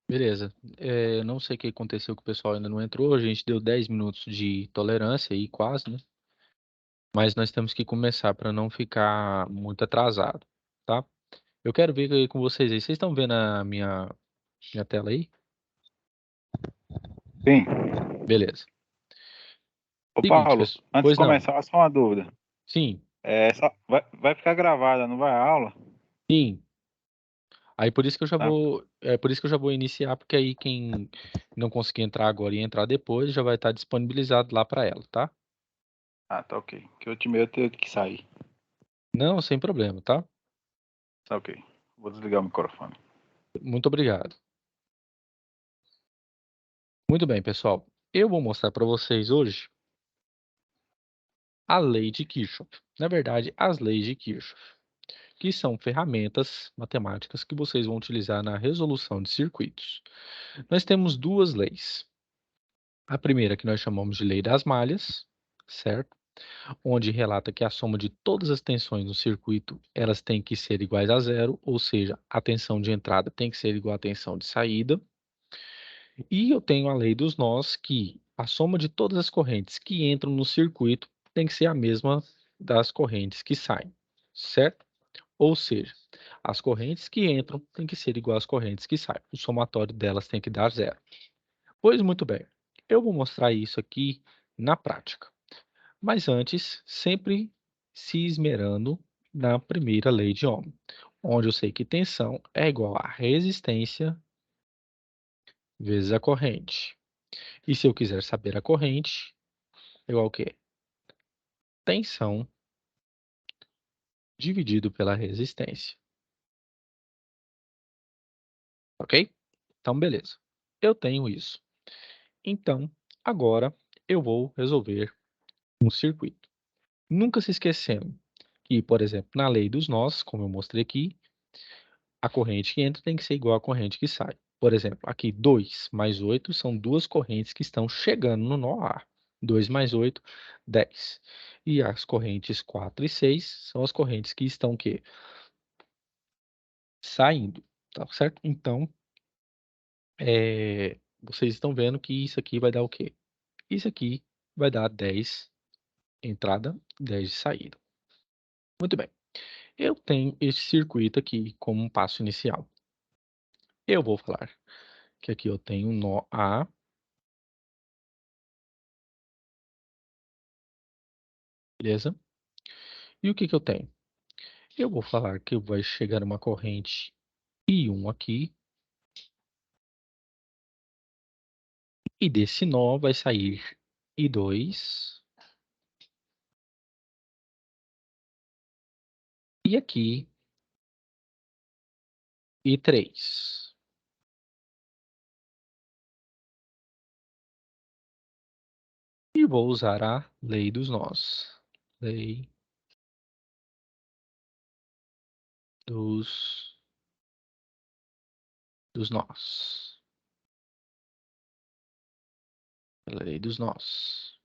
Beleza. Eu não sei o que aconteceu que o pessoal ainda não entrou. A gente deu 10 minutos de tolerância aí, quase, né? Mas nós temos que começar para não ficar muito atrasado, tá? Eu quero ver aí com vocês aí. Vocês estão vendo a minha tela aí? Sim. Beleza. Ô Seguinte, Paulo, pessoal. antes de Pois não. começar, só uma dúvida. Sim, Vai ficar gravada, não vai a aula? sim. Aí por isso que eu já Tá. vou, é por isso que eu já vou iniciar, porque aí quem não conseguir entrar agora e entrar depois já vai estar disponibilizado lá para ela, tá? Ah, tá ok. Que eu te meio eu tenho que sair. Não, sem problema, tá? Tá ok. Vou desligar o microfone. Muito obrigado. Muito bem, pessoal. Eu vou mostrar para vocês hoje a lei de Kirchhoff. Na verdade, as leis de Kirchhoff, que são ferramentas matemáticas que vocês vão utilizar na resolução de circuitos. Nós temos duas leis. A primeira que nós chamamos de lei das malhas, certo? Onde relata que a soma de todas as tensões no circuito, elas têm que ser iguais a zero, ou seja, a tensão de entrada tem que ser igual à tensão de saída. E eu tenho a lei dos nós, que a soma de todas as correntes que entram no circuito tem que ser a mesma das correntes que saem, certo? Ou seja, as correntes que entram têm que ser igual às correntes que saem. O somatório delas tem que dar zero. Pois muito bem, eu vou mostrar isso aqui na prática. Mas antes, sempre se esmerando na primeira lei de Ohm, onde eu sei que tensão é igual a resistência vezes a corrente. E se eu quiser saber a corrente, é igual ao quê? Tensão dividido pela resistência. Ok? Então, beleza. Eu tenho isso. Então, agora eu vou resolver um circuito. Nunca se esquecendo que, por exemplo, na lei dos nós, como eu mostrei aqui, a corrente que entra tem que ser igual à corrente que sai. Por exemplo, aqui 2 mais 8 são duas correntes que estão chegando no nó A. 2 mais 8, 10. E as correntes 4 e 6 são as correntes que estão o quê? Saindo, tá certo? Então, vocês estão vendo que isso aqui vai dar o quê? Isso aqui vai dar 10 entrada, 10 de saída. Muito bem. Eu tenho esse circuito aqui como um passo inicial. Eu vou falar que aqui eu tenho um nó A, beleza? E o que que eu tenho? Eu vou falar que vai chegar uma corrente I1 aqui, e desse nó vai sair I2, e aqui I3. E vou usar a lei dos nós. Lei dos, dos nós. Lei dos nós.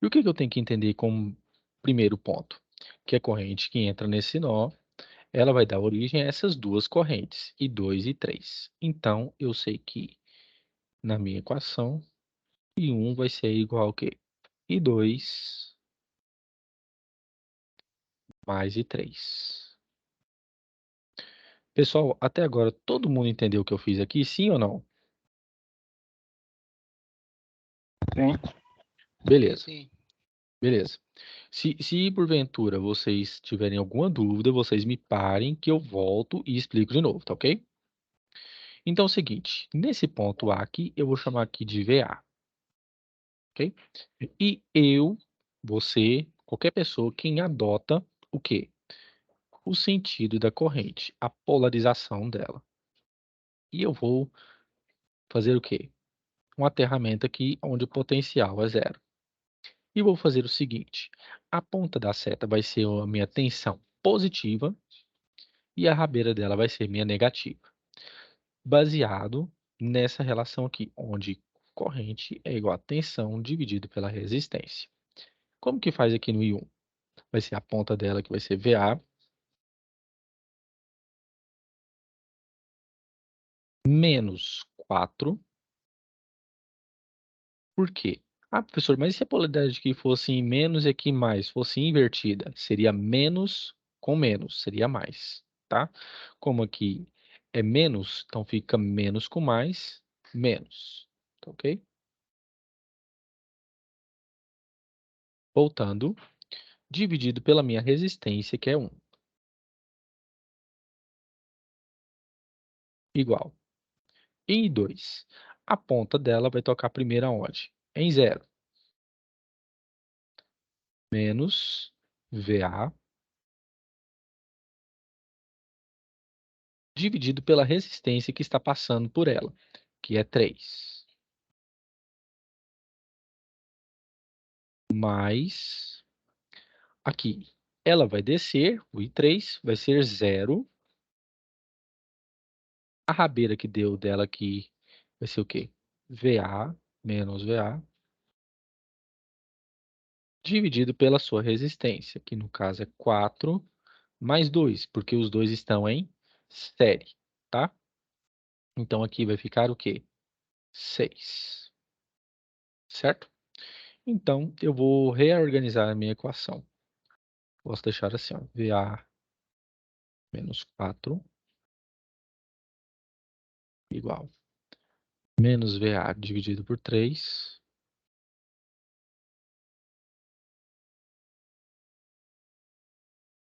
E o que que eu tenho que entender como primeiro ponto? Que a corrente que entra nesse nó, ela vai dar origem a essas duas correntes, I2 e I3. Então, eu sei que na minha equação, I1 vai ser igual ao quê? I2 mais I3. Pessoal, até agora todo mundo entendeu o que eu fiz aqui, sim ou não? Sim. Sim, Beleza, sim. beleza. Se porventura vocês tiverem alguma dúvida, vocês me parem que eu volto e explico de novo, tá ok? Então é o seguinte, nesse ponto A aqui, eu vou chamar aqui de VA, ok? E eu, você, qualquer pessoa, quem adota o quê? O sentido da corrente, a polarização dela. E eu vou fazer o quê? Um aterramento aqui onde o potencial é zero. E vou fazer o seguinte, a ponta da seta vai ser a minha tensão positiva e a rabeira dela vai ser minha negativa. Baseado nessa relação aqui, onde corrente é igual a tensão dividido pela resistência. Como que faz aqui no I1? Vai ser a ponta dela que vai ser VA menos 4. Por quê? Ah, professor, mas e se a polaridade aqui fosse menos e aqui mais, fosse invertida? Seria menos com menos, seria mais, tá? Como aqui é menos, então fica menos com mais, menos, tá ok? Voltando, dividido pela minha resistência, que é 1, igual. Em 2, a ponta dela vai tocar primeiro aonde? Em 0. Menos VA dividido pela resistência que está passando por ela, que é 3. Mais, aqui, ela vai descer, o I3 vai ser 0. A rabeira que deu dela aqui vai ser o quê? VA menos VA dividido pela sua resistência, que no caso é 4 mais 2, porque os dois estão em série, tá? Então aqui vai ficar o quê? 6, certo? Então eu vou reorganizar a minha equação. Posso deixar assim, ó, VA menos 4 igual menos VA dividido por 3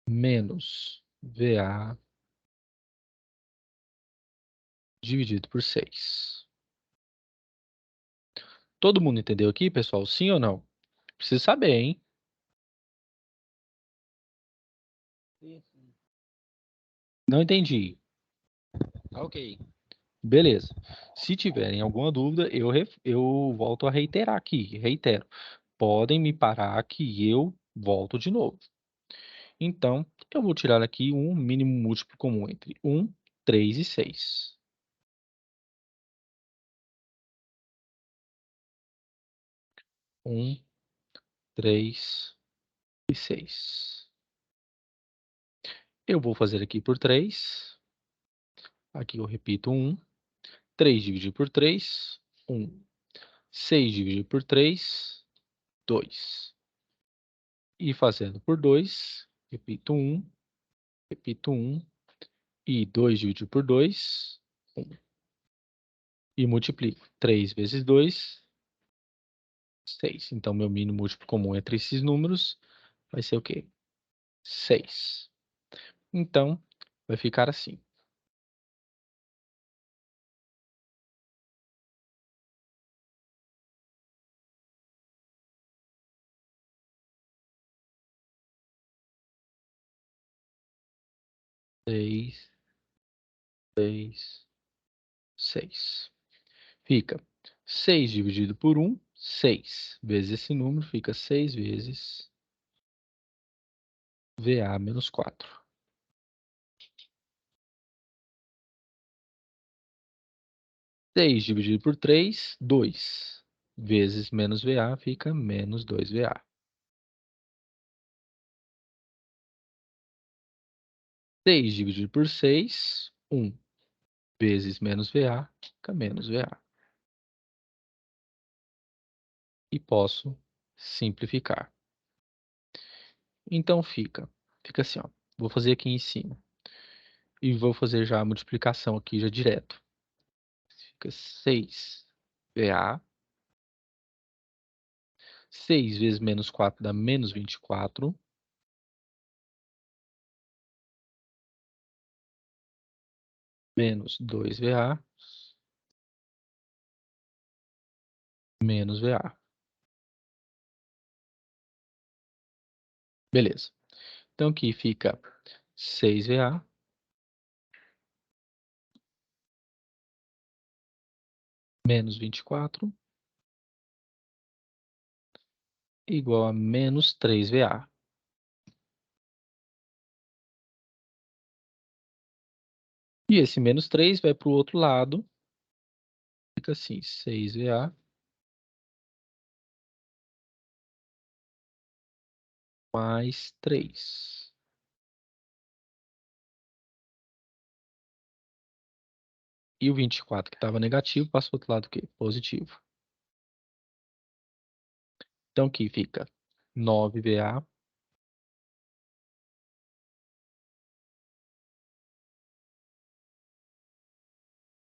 menos VA dividido por 6. Todo mundo entendeu aqui, pessoal? Sim ou não? Precisa saber, hein? Não entendi. Ok. Beleza. Se tiverem alguma dúvida, eu volto a reiterar aqui. Reitero. Podem me parar que eu volto de novo. Então, eu vou tirar aqui um mínimo múltiplo comum entre 1, 3 e 6. 1, 3 e 6. Eu vou fazer aqui por 3. Aqui eu repito 1. 3 dividido por 3, 1. 6 dividido por 3, 2. E fazendo por 2, repito 1. E 2 dividido por 2, 1. E multiplico. 3 vezes 2, 6. Então, meu mínimo múltiplo comum entre esses números vai ser o quê? 6. Então, vai ficar assim. 6, 6, 6. Fica 6 dividido por 1, 6. Vezes esse número, fica 6 vezes VA menos 4. 6 dividido por 3, 2. Vezes menos VA, fica menos 2VA. 6 dividido por 6, 1. Vezes menos VA, fica menos VA. E posso simplificar. Então fica assim, ó. Vou fazer aqui em cima. E vou fazer já a multiplicação aqui já direto. Fica 6VA. 6 vezes menos 4 dá menos 24. Menos 2VA. Menos VA. Beleza. Então aqui fica 6VA menos 24 igual a menos 3VA. E esse menos 3 vai para o outro lado. Fica assim, 6VA mais 3. E o 24 que estava negativo passa para o outro lado o quê? Positivo. Então aqui fica 9VA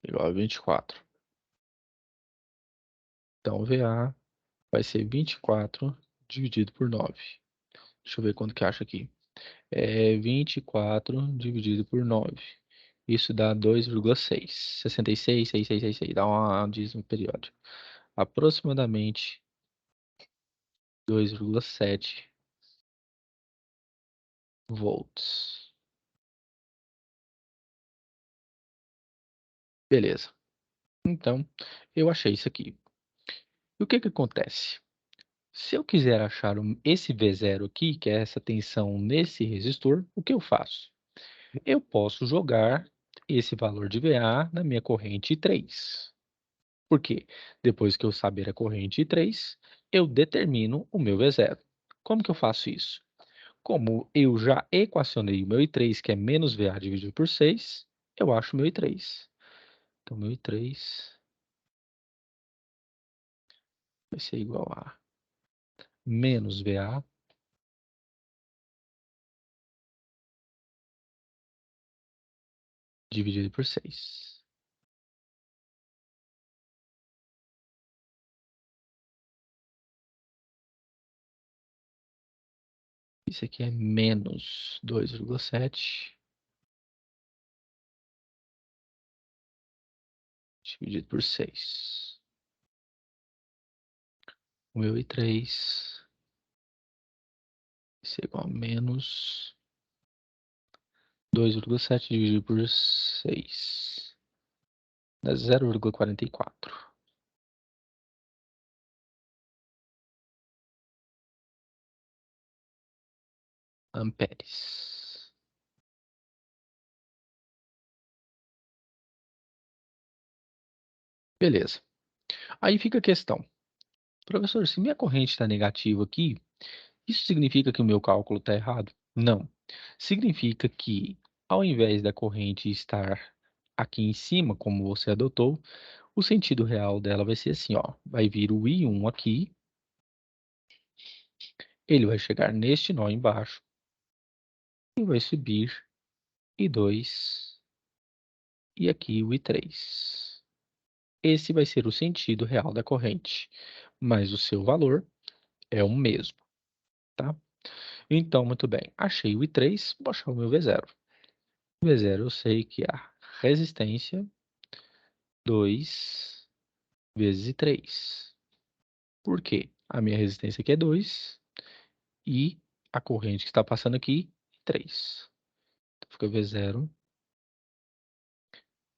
igual a 24. Então VA vai ser 24 dividido por 9. Deixa eu ver quanto que acha aqui. É 24 dividido por 9. Isso dá 2,6. 66, 6666. Dá um dízimo periódico. Aproximadamente 2,7 volts. Beleza. Então, eu achei isso aqui. E o que que acontece? Se eu quiser achar esse V0 aqui, que é essa tensão nesse resistor, o que eu faço? Eu posso jogar esse valor de VA na minha corrente 3. Por quê? Depois que eu saber a corrente 3, eu determino o meu V0. Como que eu faço isso? Como eu já equacionei o meu I3, que é menos VA dividido por 6, eu acho o meu I3. Então, meu I3 vai ser igual a menos VA dividido por 6. Isso aqui é menos 2,7 dividido por 6. O meu I3 vai ser igual a menos 2,7 dividido por 6. Dá 0,44 amperes. Beleza. Aí fica a questão. Professor, se minha corrente está negativa aqui, isso significa que o meu cálculo está errado? Não. Significa que, ao invés da corrente estar aqui em cima, como você adotou, o sentido real dela vai ser assim, ó. Vai vir o I1 aqui, ele vai chegar neste nó embaixo e vai subir I2 e aqui o I3. Esse vai ser o sentido real da corrente, mas o seu valor é o mesmo, tá? Então, muito bem. Achei o I3, vou achar o meu V0. V0 eu sei que é a resistência 2 vezes I3. Por quê? A minha resistência aqui é 2 e a corrente que está passando aqui, 3. Então, fica V0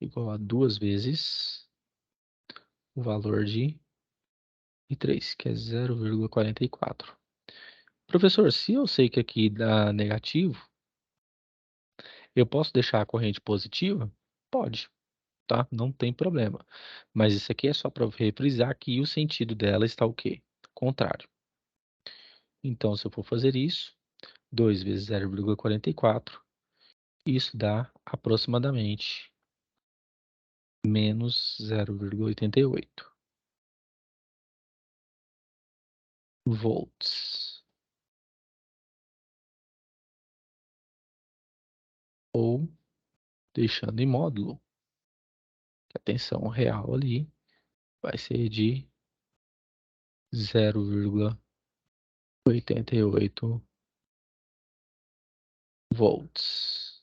igual a 2 vezes o valor de I3, que é 0,44. Professor, se eu sei que aqui dá negativo, eu posso deixar a corrente positiva? Pode, tá? Não tem problema. Mas isso aqui é só para reprisar que o sentido dela está o quê? Contrário. Então, se eu for fazer isso, 2 vezes 0,44, isso dá aproximadamente menos 0,88 volts. Ou, deixando em módulo, que a tensão real ali vai ser de 0,88 volts.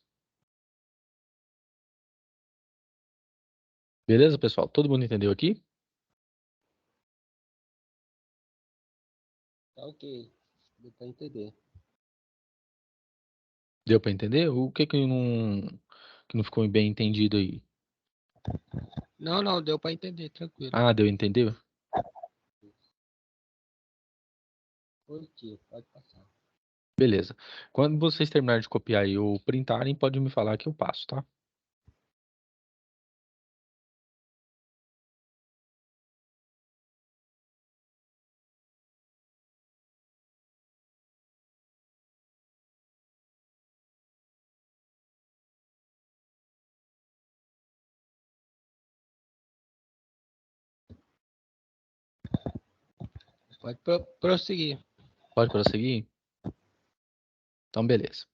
Beleza, pessoal? Todo mundo entendeu aqui? Tá ok. Deu pra entender. Deu para entender? O que que não ficou bem entendido aí? Não, não, deu pra entender, tranquilo. Ah, deu a entender? Por quê? Pode passar. Beleza. Quando vocês terminarem de copiar e ou printarem, pode me falar que eu passo, tá? Pode prosseguir. Pode prosseguir? Então, beleza.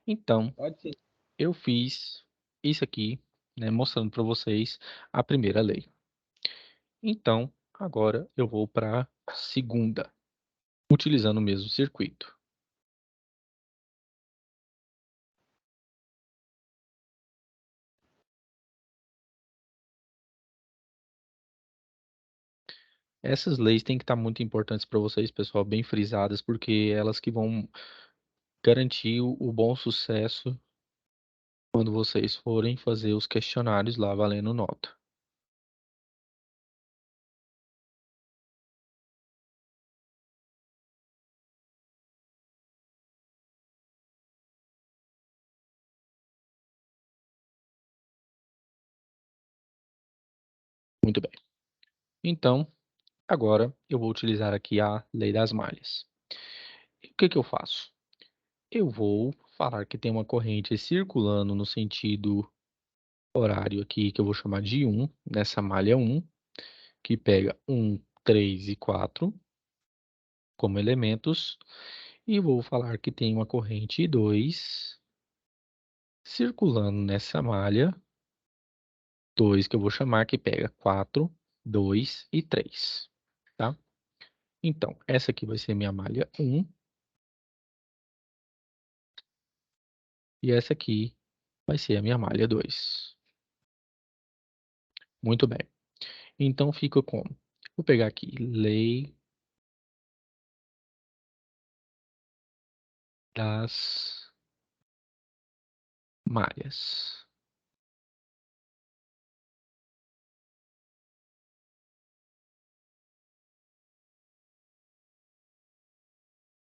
Então, Pode sim. eu fiz isso aqui, né, mostrando para vocês a primeira lei. Então, agora eu vou para a segunda, utilizando o mesmo circuito. Essas leis têm que estar muito importantes para vocês, pessoal, bem frisadas, porque elas que vão garantir o bom sucesso quando vocês forem fazer os questionários lá valendo nota. Muito bem. Então, agora eu vou utilizar aqui a lei das malhas. E o que que eu faço? Eu vou falar que tem uma corrente circulando no sentido horário aqui, que eu vou chamar de 1, nessa malha 1, que pega 1, 3 e 4 como elementos, e vou falar que tem uma corrente 2 circulando nessa malha 2, que eu vou chamar que pega 4, 2 e 3, tá? Então, essa aqui vai ser minha malha 1, e essa aqui vai ser a minha malha 2. Muito bem. Então, fica como? Vou pegar aqui, lei das malhas.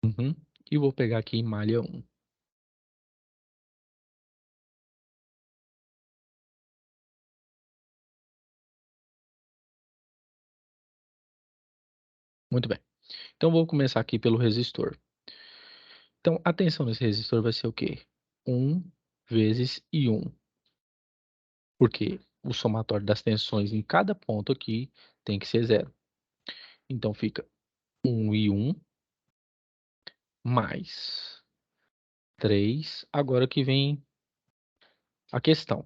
Uhum. E vou pegar aqui malha 1. Muito bem. Então, vou começar aqui pelo resistor. Então, a tensão nesse resistor vai ser o quê? 1 vezes I1. Porque o somatório das tensões em cada ponto aqui tem que ser 0. Então, fica 1I1 mais 3. Agora que vem a questão.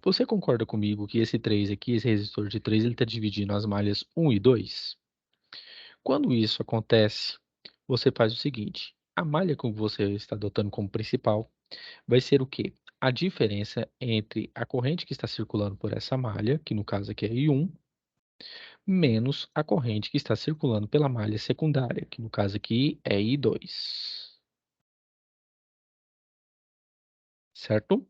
Você concorda comigo que esse 3 aqui, esse resistor de 3, ele está dividindo as malhas 1 e 2? Quando isso acontece, você faz o seguinte: a malha que você está adotando como principal vai ser o quê? A diferença entre a corrente que está circulando por essa malha, que no caso aqui é I1, menos a corrente que está circulando pela malha secundária, que no caso aqui é I2. Certo?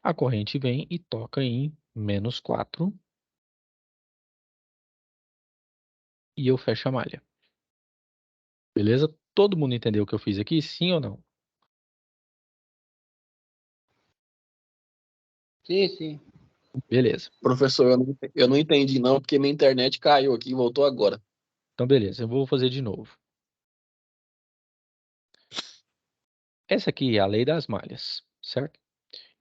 A corrente vem e toca em menos 4 e eu fecho a malha. Beleza? Todo mundo entendeu o que eu fiz aqui? Sim ou não? Sim, sim. Beleza. Professor, eu não entendi não, porque minha internet caiu aqui e voltou agora. Então, beleza. Eu vou fazer de novo. Essa aqui é a lei das malhas, certo?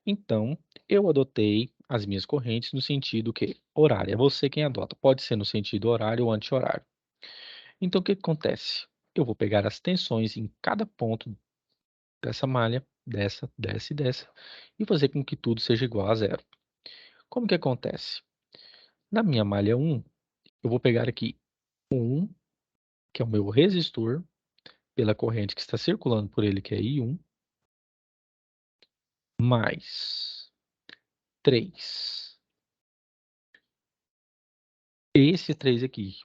Então, eu adotei as minhas correntes no sentido que horário é você quem adota. Pode ser no sentido horário ou anti-horário. Então, o que que acontece? Eu vou pegar as tensões em cada ponto dessa malha, dessa e dessa, e fazer com que tudo seja igual a 0. Como que acontece? Na minha malha 1, eu vou pegar aqui 1, que é o meu resistor, pela corrente que está circulando por ele, que é I1, mais 3. Esse 3 aqui.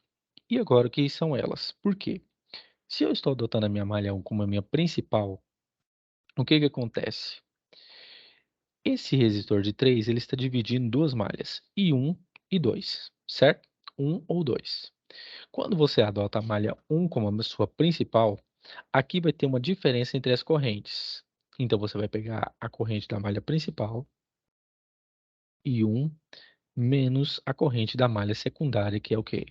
E agora, o que são elas? Por quê? Se eu estou adotando a minha malha 1 como a minha principal, o que que acontece? Esse resistor de 3, ele está dividindo duas malhas, I1 e 2, certo? 1 ou 2. Quando você adota a malha 1 como a sua principal, aqui vai ter uma diferença entre as correntes. Então, você vai pegar a corrente da malha principal, I1, menos a corrente da malha secundária, que é o quê?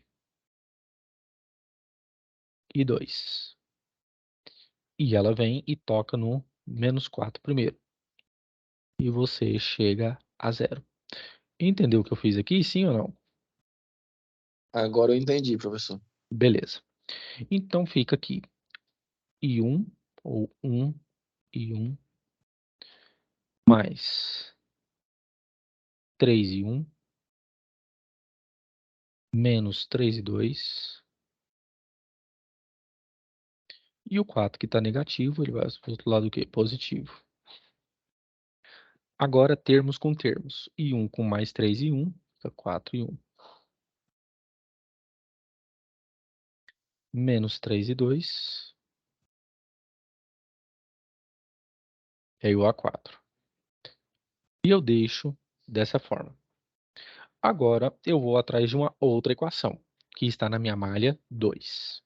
I2. E ela vem e toca no menos 4 primeiro. E você chega a 0. Entendeu o que eu fiz aqui, sim ou não? Agora eu entendi, professor. Beleza. Então fica aqui I1 ou 1 I1 mais 3 I1 menos 3 I2. E o 4 que está negativo, ele vai para o outro lado o quê? Positivo. Agora termos com termos. I1 com mais 3 I1, fica 4 I1. Menos 3 I2 é igual a 4. E eu deixo dessa forma. Agora eu vou atrás de uma outra equação, que está na minha malha 2.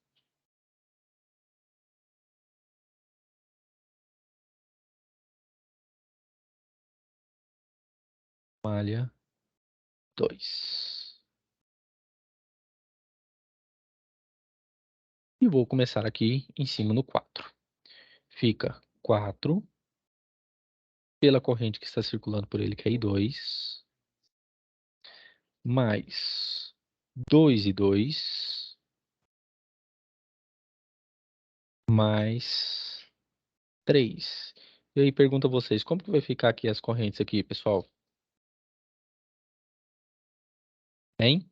Malha 2. E vou começar aqui em cima no 4. Fica 4 pela corrente que está circulando por ele, que é I2, mais 2 I2, mais 3. E aí pergunto a vocês, como que vai ficar aqui as correntes aqui, pessoal? Hein?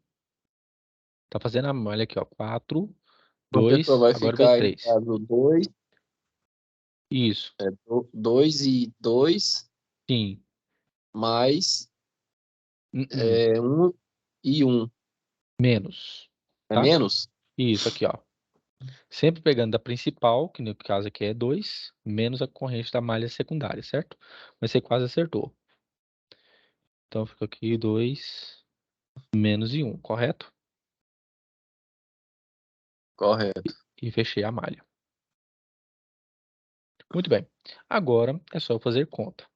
Tá fazendo a malha aqui, ó. 4, Professor, 2, vai agora veio ficar aí, 3. no 2, Isso, 2 e 2, sim. mais Uh-uh. 1 e 1. Menos, É tá? menos? Isso aqui, ó. Sempre pegando da principal, que no caso aqui é 2, menos a corrente da malha secundária, certo? Mas você quase acertou. Então fica aqui 2 menos e 1, correto? Correto. E fechei a malha. Muito bem. Agora é só eu fazer conta.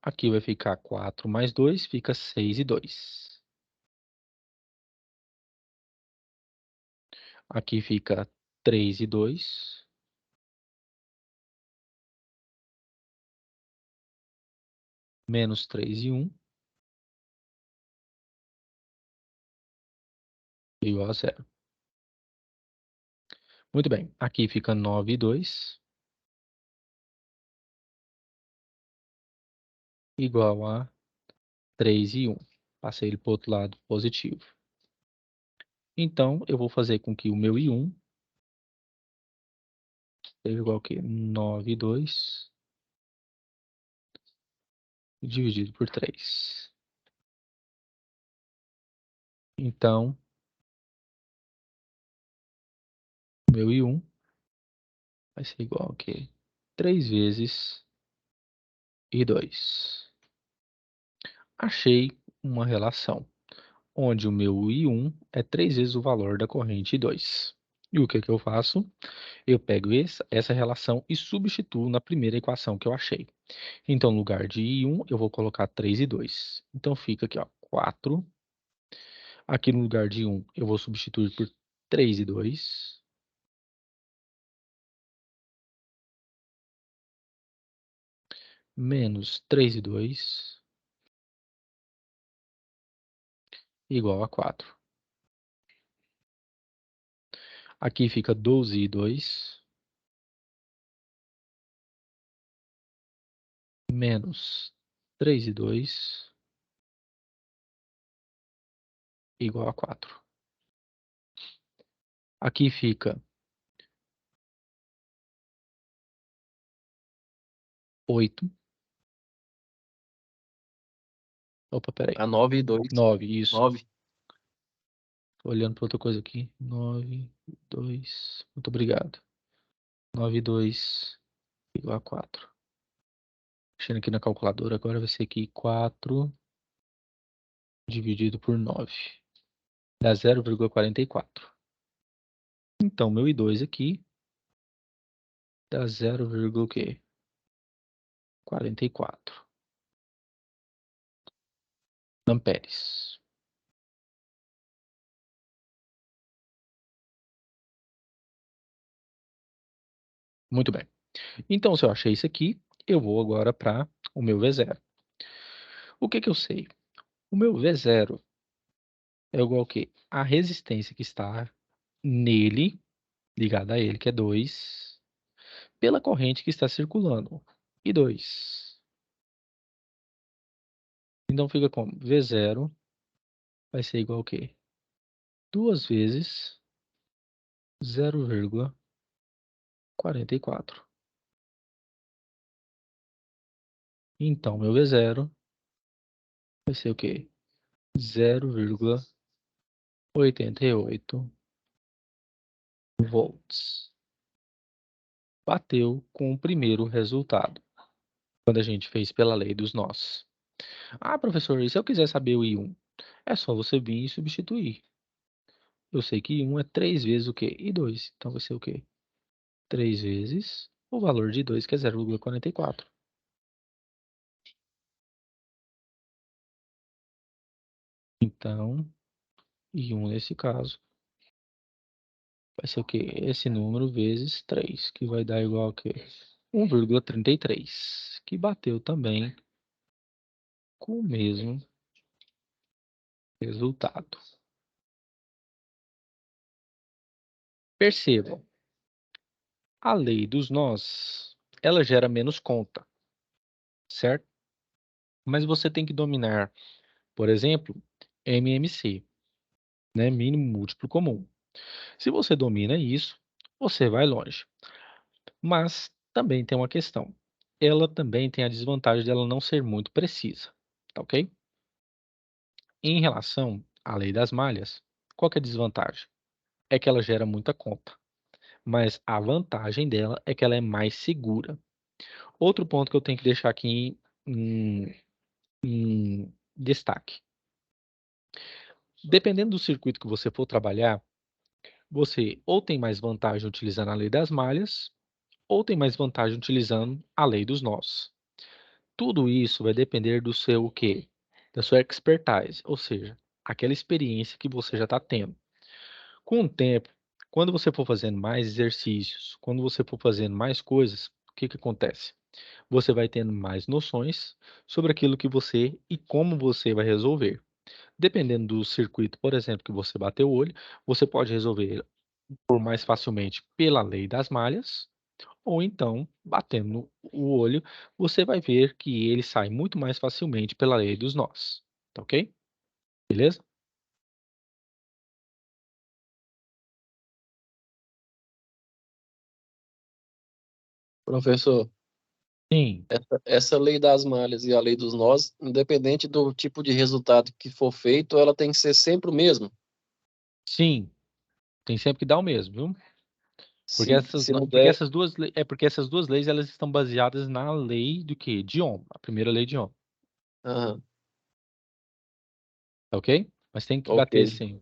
Aqui vai ficar 4 mais 2, fica 6 e 2. Aqui fica 3 e 2. Menos 3 e 1. Igual a 0. Muito bem. Aqui fica 9 e 2. Igual a 3 e 1. Passei ele para o outro lado positivo. Então, eu vou fazer com que o meu I1 seja igual a quê? 9 e 2 dividido por 3. Então, o meu I1 vai ser igual a quê? 3 vezes I2. Achei uma relação onde o meu I1 é 3 vezes o valor da corrente I2. E o que que eu faço? Eu pego essa relação e substituo na primeira equação que eu achei. Então, no lugar de I1, eu vou colocar 3 e 2. Então, fica aqui, ó, 4. Aqui no lugar de 1, eu vou substituir por 3 e 2. Menos 3 e 2. Igual a 4. Aqui fica 12 e 2. Menos 3 e 2. Igual a 4. Aqui fica 8. Opa, peraí. A 9 e 2. 9, isso. 9. Tô olhando para outra coisa aqui. 9, 2. Muito obrigado. 9 e 2 igual a 4. Mexendo aqui na calculadora, agora vai ser aqui 4 dividido por 9. Dá 0,44. Então, meu I2 aqui dá 0, o quê? 44 amperes. Muito bem. Então, se eu achei isso aqui, eu vou agora para o meu V0. O que que eu sei? O meu V0 é igual ao quê? A resistência que está nele, ligado a ele, que é 2, pela corrente que está circulando, e 2. Então fica como? V0 vai ser igual ao quê? 2 vezes 0,44. Então, meu V0 vai ser o quê? 0,88 volts. Bateu com o primeiro resultado, quando a gente fez pela lei dos nós. Ah, professor, e se eu quiser saber o I1? É só você vir e substituir. Eu sei que I1 é 3 vezes o quê? I2. Então vai ser o quê? 3 vezes o valor de I2, que é 0,44. Então, I1 nesse caso vai ser o quê? Esse número vezes 3, que vai dar igual a quê? 1,33, que bateu também com o mesmo resultado. Percebam, a lei dos nós, ela gera menos conta, certo? Mas você tem que dominar, por exemplo, MMC, né? Mínimo múltiplo comum. Se você domina isso, você vai longe. Mas também tem uma questão. Ela também tem a desvantagem de ela não ser muito precisa, tá ok? Em relação à lei das malhas, qual que é a desvantagem? É que ela gera muita conta, mas a vantagem dela é que ela é mais segura. Outro ponto que eu tenho que deixar aqui em destaque. Dependendo do circuito que você for trabalhar, você ou tem mais vantagem utilizando a lei das malhas, ou tem mais vantagem utilizando a lei dos nós. Tudo isso vai depender do seu o quê? Da sua expertise, ou seja, aquela experiência que você já está tendo. Com o tempo, quando você for fazendo mais exercícios, quando você for fazendo mais coisas, o que que acontece? Você vai tendo mais noções sobre aquilo que você e como você vai resolver. Dependendo do circuito, por exemplo, que você bateu o olho, você pode resolver por mais facilmente pela lei das malhas, ou então, batendo o olho, você vai ver que ele sai muito mais facilmente pela lei dos nós. Tá ok? Beleza? Professor, Sim, essa lei das malhas e a lei dos nós, independente do tipo de resultado que for feito, ela tem que ser sempre o mesmo. sim. Tem sempre que dar o mesmo, viu? Porque Se não porque der, essas duas, porque essas duas leis elas estão baseadas na lei do quê? De Ohm, a primeira lei de Ohm, aham, tá ok? Mas tem que ok. bater sim.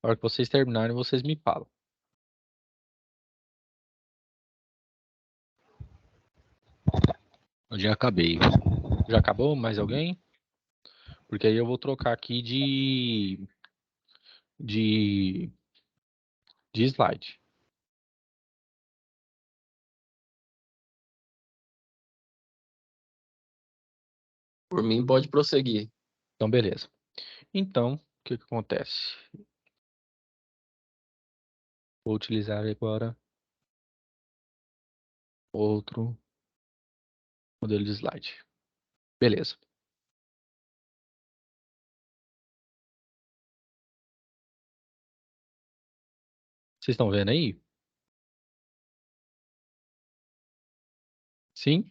Na hora que vocês terminarem, vocês me falam. Eu já acabei. Já acabou? Mais alguém? Porque aí eu vou trocar aqui de, de slide. Por mim, pode prosseguir. Então, beleza. Então, o que que acontece? Vou utilizar agora outro modelo de slide. Beleza. Vocês estão vendo aí? Sim?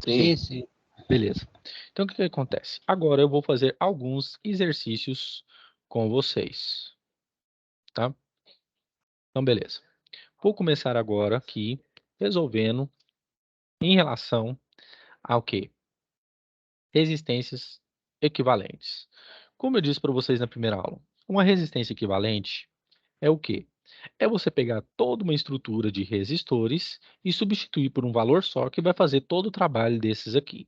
Sim, Sim, sim. Beleza. Então, o que que acontece? Agora eu vou fazer alguns exercícios com vocês, tá? Então, beleza. Vou começar agora aqui resolvendo em relação ao quê? Resistências equivalentes. Como eu disse para vocês na primeira aula, Uma resistência equivalente é o quê? É você pegar toda uma estrutura de resistores e substituir por um valor só que vai fazer todo o trabalho desses aqui.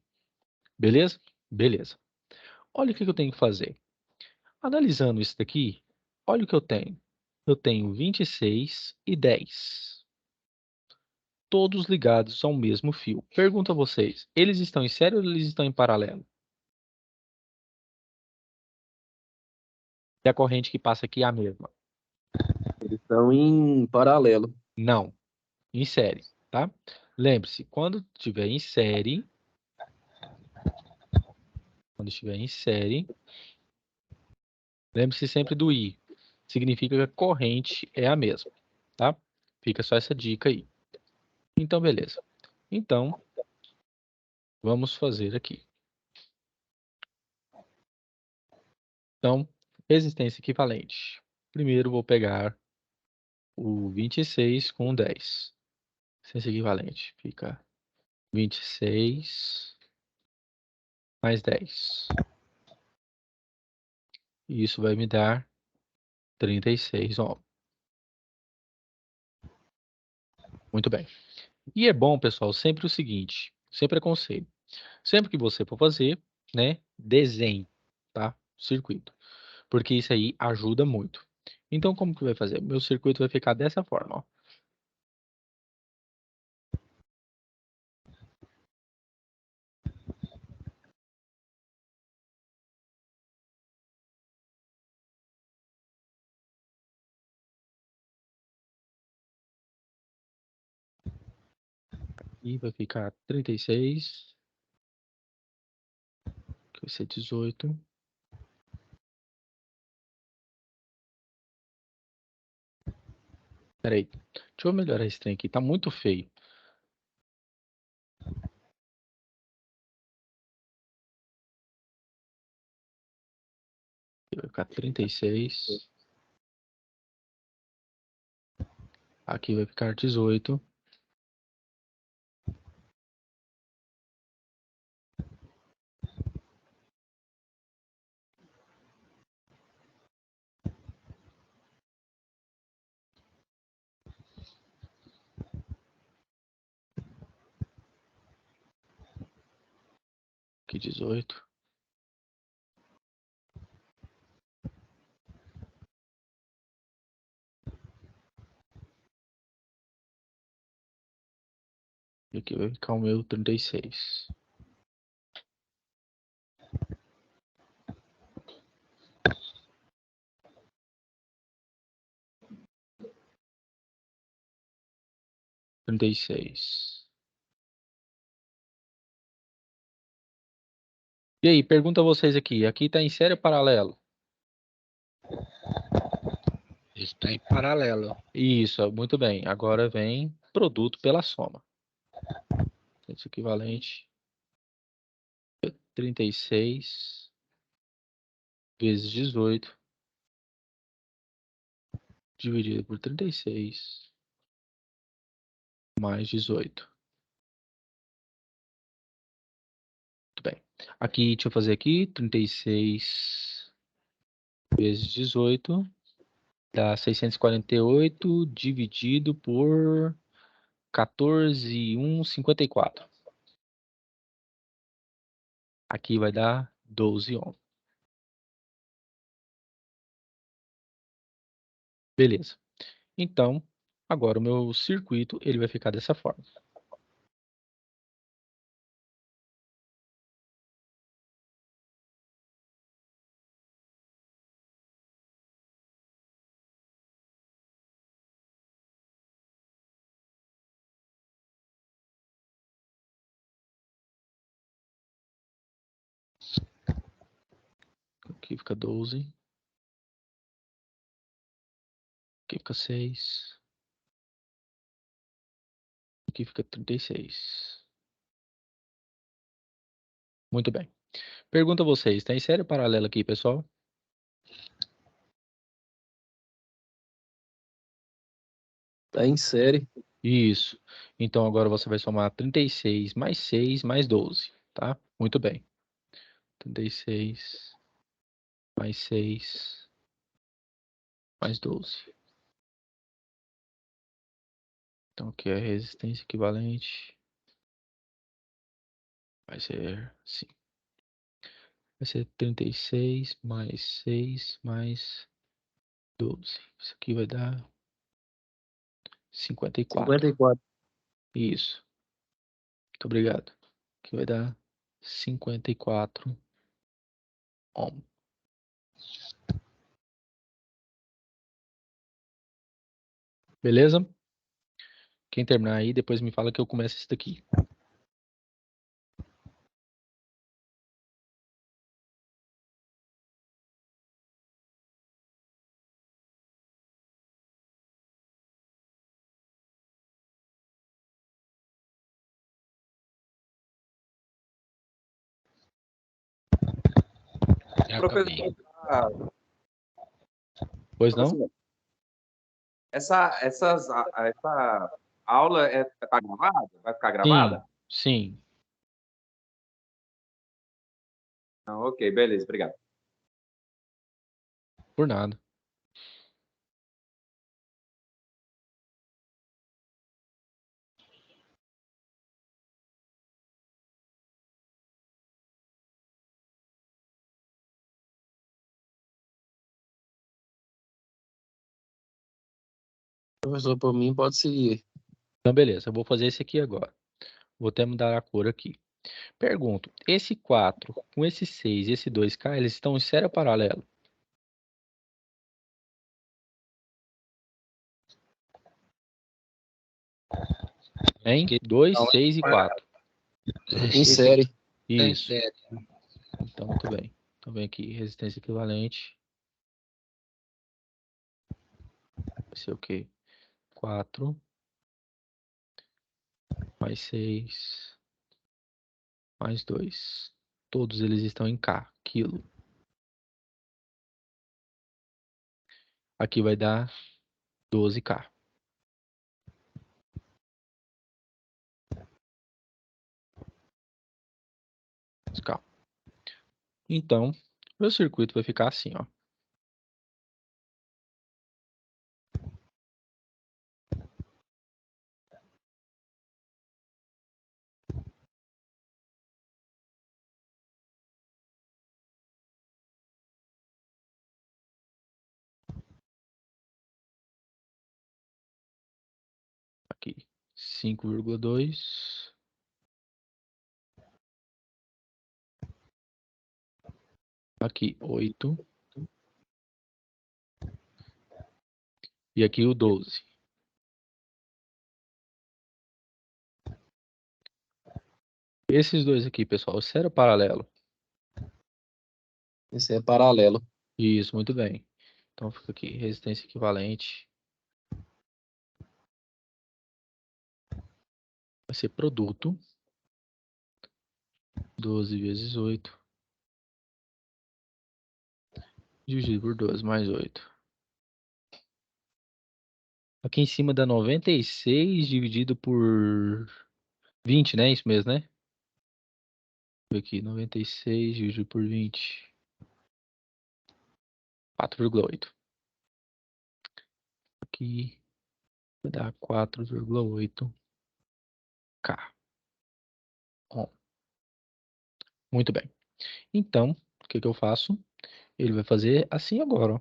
Beleza? Beleza. Olha o que eu tenho que fazer. Analisando isso daqui, olha o que eu tenho. Eu tenho 26 e 10. Todos ligados ao mesmo fio. Pergunto a vocês, eles estão em série ou eles estão em paralelo? E a corrente que passa aqui é a mesma? Eles estão em paralelo. Não, em série, tá? Lembre-se, quando estiver em série, lembre-se sempre do I. Significa que a corrente é a mesma, tá? Fica só essa dica aí. Então, beleza. Então, vamos fazer aqui. Então, resistência equivalente. Primeiro, vou pegar o 26 com o 10. Resistência equivalente. Fica 26 mais 10. E isso vai me dar 36 ohms. Muito bem. E é bom, pessoal, sempre o seguinte, sempre aconselho. Sempre que você for fazer, né, desenhe, tá? Circuito. Porque isso aí ajuda muito. Então, como que vai fazer? Meu circuito vai ficar dessa forma, ó. E vai ficar 36, que vai ser 18. Peraí, deixa eu melhorar esse trem aqui, tá muito feio. Aqui vai ficar 36. Aqui vai ficar 18. Aqui 18. E aqui vai ficar o meu 36. Trinta e seis. E aí, pergunta a vocês aqui. Aqui tá em série ou paralelo? Está em paralelo. Isso, muito bem. Agora vem produto pela soma. Esse equivalente 36 vezes 18 dividido por 36 mais 18. Muito bem. Aqui, deixa eu fazer aqui, 36 vezes 18 dá 648 dividido por 14,154. Aqui vai dar 12 ohms. Beleza. Então, agora o meu circuito ele vai ficar dessa forma. Aqui fica 12. Aqui fica 6. Aqui fica 36. Muito bem. Pergunta a vocês, tá em série ou paralelo aqui, pessoal? Tá em série. Isso. Então agora você vai somar 36 mais 6 mais 12, tá? Muito bem. 36 mais 6 mais 12. Então aqui é a resistência equivalente. Vai ser assim. Vai ser 36 mais 6 mais 12. Isso aqui vai dar 54. 54. Isso. Muito obrigado. Aqui vai dar 54 ohm. Beleza? Quem terminar aí, depois me fala que eu começo esse daqui. Já acabei. Professor, ah, Pois não? professor, essa aula tá gravada? Vai ficar gravada? Sim. Não, ok, beleza, obrigado. Por nada. Professor, por mim pode seguir. Então, beleza. Eu vou fazer esse aqui agora. Vou até mudar a cor aqui. Pergunto, esse 4 com esse 6 e esse 2K, eles estão em série ou paralelo? Hein? 2, 6 e 4. Em série. Tem Isso. série. Então, muito bem. Então, vem aqui, resistência equivalente. Vai ser o quê? 4 mais 6 mais 2. Todos eles estão em K, quilo. Aqui vai dar 12K. Calma. Então, meu circuito vai ficar assim, ó. Aqui, 5,2. Aqui, 8. E aqui o 12. Esses dois aqui, pessoal, sério ou paralelo? Esse é paralelo. Isso, muito bem. Então fica aqui, resistência equivalente. Vai ser produto. 12 vezes 8. Dividido por 12, mais 8. Aqui em cima dá 96 dividido por 20, né? Isso mesmo, né? Aqui, 96 dividido por 20. 4,8. Aqui vai dar 4,8K. Ó, muito bem. Então, o que que eu faço? Ele vai fazer assim agora, ó.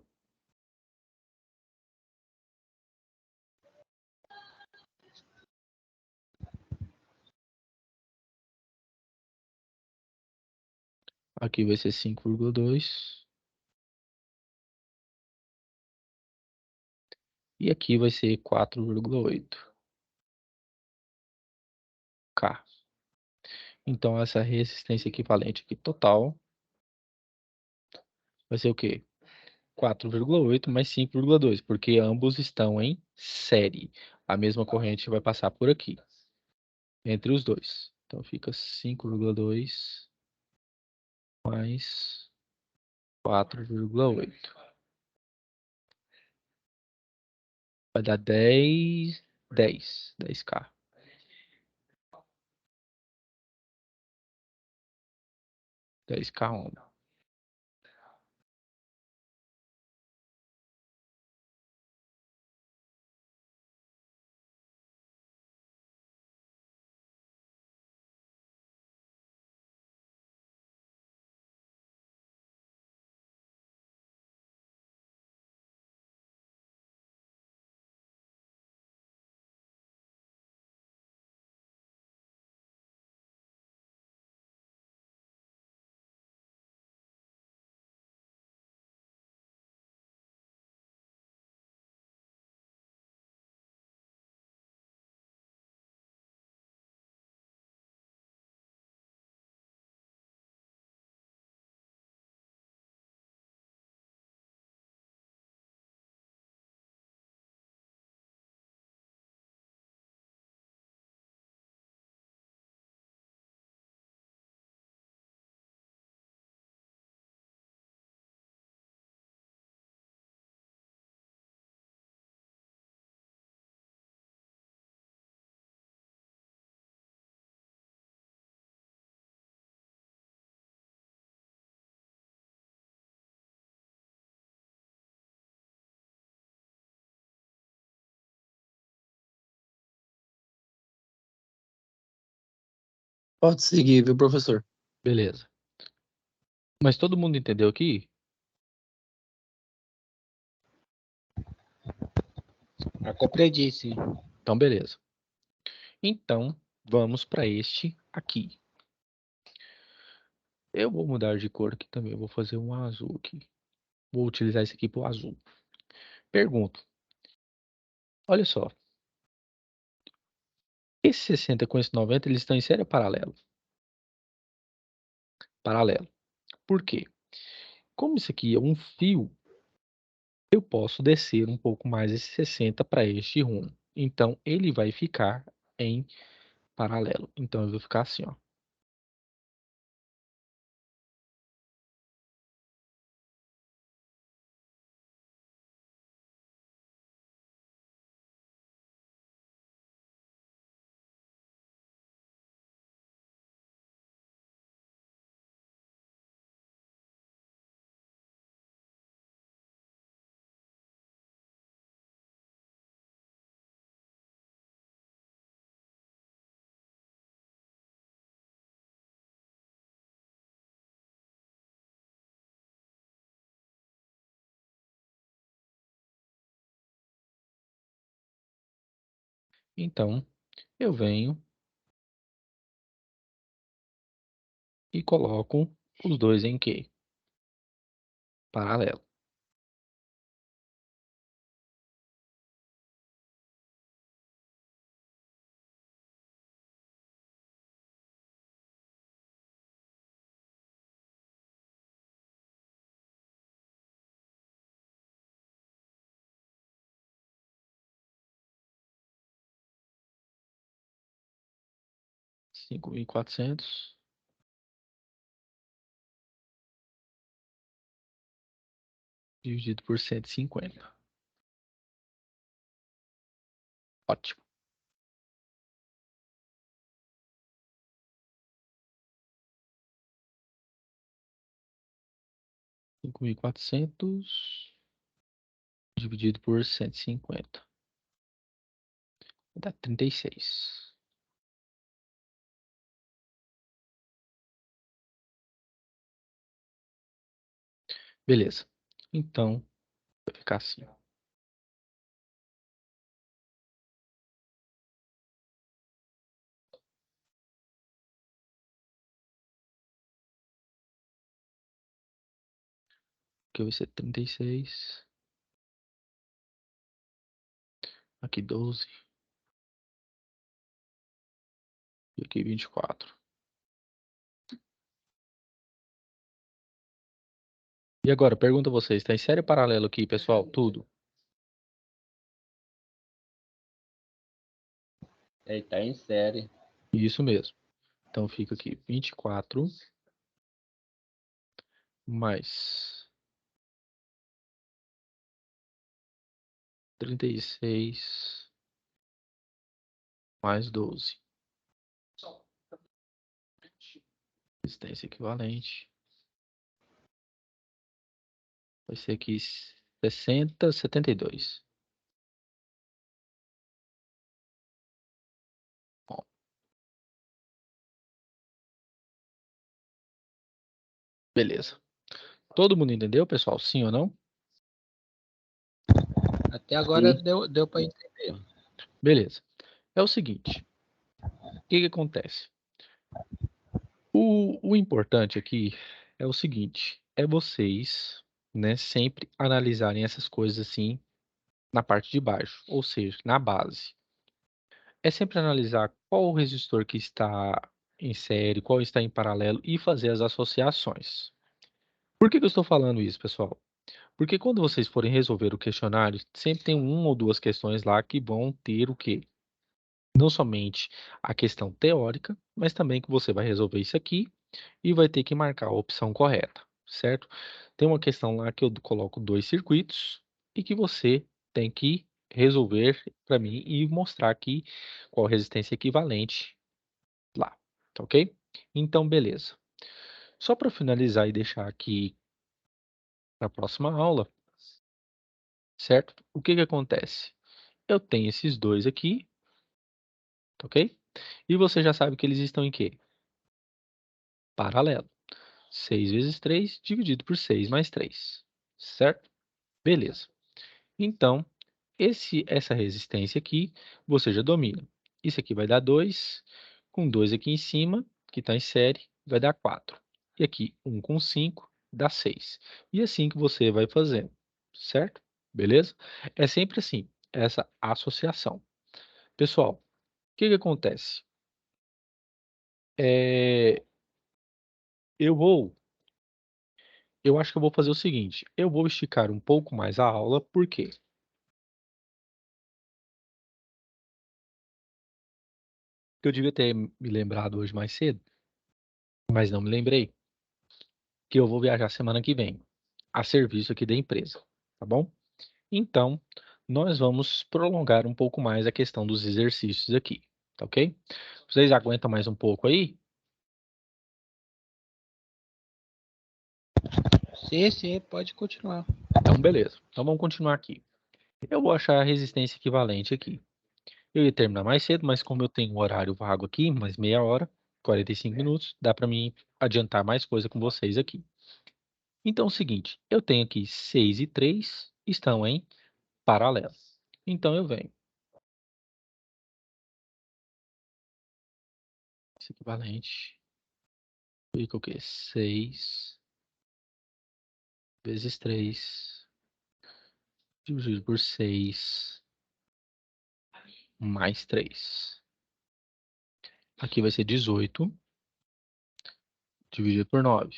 Aqui vai ser 5,2. E aqui vai ser 4,8K. Então, essa resistência equivalente aqui total vai ser o quê? 4,8 mais 5,2, porque ambos estão em série. A mesma corrente vai passar por aqui, entre os dois. Então, fica 5,2 mais 4,8. Vai dar 10K. 10K ohm. Pode seguir, viu, professor? Beleza. Mas todo mundo entendeu aqui? Eu compreendi, sim. Então, beleza. Então, vamos para este aqui. Eu vou mudar de cor aqui também. Eu vou fazer um azul aqui. Vou utilizar esse aqui para o azul. Pergunto. Olha só. Esse 60 com esse 90, eles estão em série ou paralelo? Paralelo. Por quê? Como isso aqui é um fio, eu posso descer um pouco mais esse 60 para este rumo. Então, ele vai ficar em paralelo. Então, eu vou ficar assim, ó. Então, eu venho e coloco os dois em quê? Paralelo. Cinco mil e quatrocentos dividido por 150. Ótimo. Cinco mil e quatrocentos dividido por 150. Dá 36. Beleza. Então, vai ficar assim, ó. Aqui vai ser 36. Aqui 12. E aqui 24. E agora, pergunta a vocês, tá em série ou paralelo aqui, pessoal? Tudo? Ele tá em série. Isso mesmo. Então fica aqui 24 mais 36 mais 12. Resistência equivalente. Vai ser aqui 60, 72. Bom, beleza. Todo mundo entendeu, pessoal? Sim ou não? Até agora Sim. deu para entender. Beleza. É o seguinte. O que que acontece? O importante aqui é o seguinte. É vocês, né, sempre analisarem essas coisas assim na parte de baixo. Ou seja, na base. É sempre analisar qual o resistor que está em série, qual está em paralelo e fazer as associações. Por que que eu estou falando isso, pessoal? Porque quando vocês forem resolver o questionário, sempre tem uma ou duas questões lá que vão ter o quê? Não somente a questão teórica, mas também que você vai resolver isso aqui e vai ter que marcar a opção correta, certo? Tem uma questão lá que eu coloco dois circuitos e que você tem que resolver para mim e mostrar aqui qual resistência equivalente lá, tá ok? Então, beleza. Só para finalizar e deixar aqui para a próxima aula, certo? O que que acontece? Eu tenho esses dois aqui, tá ok? E você já sabe que eles estão em quê? paralelo. 6 vezes 3 dividido por 6 mais 3, certo? Beleza. Então, essa resistência aqui, você já domina. Isso aqui vai dar 2, com 2 aqui em cima, que está em série, vai dar 4. E aqui, 1 com 5, dá 6. E assim que você vai fazendo, certo? Beleza? É sempre assim, essa associação. Pessoal, o que que acontece? É, eu acho que eu vou fazer o seguinte, eu vou esticar um pouco mais a aula, por quê? Eu devia ter me lembrado hoje mais cedo, mas não me lembrei, que eu vou viajar semana que vem, a serviço aqui da empresa, tá bom? Então, nós vamos prolongar um pouco mais a questão dos exercícios aqui, tá ok? Vocês aguentam mais um pouco aí? Sim, pode continuar. Então, beleza. Então, vamos continuar aqui. Eu vou achar a resistência equivalente aqui. Eu ia terminar mais cedo, mas como eu tenho um horário vago aqui, mais meia hora, 45 minutos, dá para mim adiantar mais coisa com vocês aqui. Então é o seguinte, eu tenho aqui 6 e 3 estão em paralelo. Então eu venho. Esse equivalente fica o quê? 6 vezes 3 dividido por 6 mais 3. Aqui vai ser 18 dividido por 9.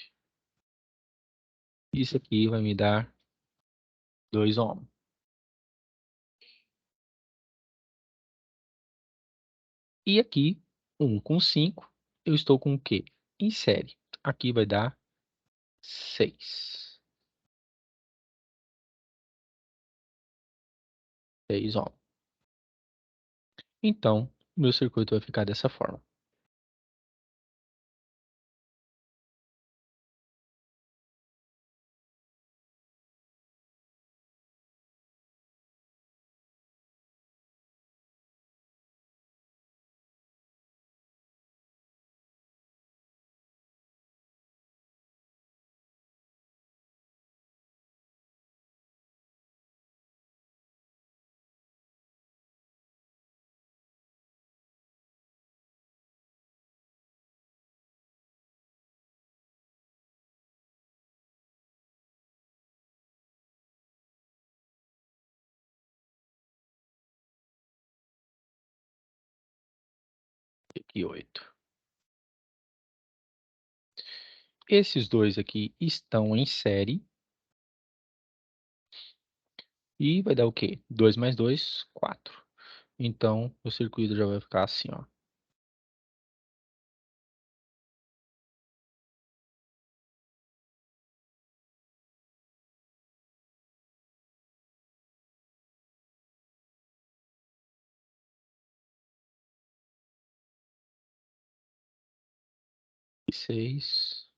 Isso aqui vai me dar 2 ohms. E aqui, 1 com 5, eu estou com o quê? Em série. Aqui vai dar 6. 6 ohms. Então, o meu circuito vai ficar dessa forma. Aqui 8. Esses dois aqui estão em série. E vai dar o quê? 2 mais 2, 4. Então, o circuito já vai ficar assim, ó. Aqui 6.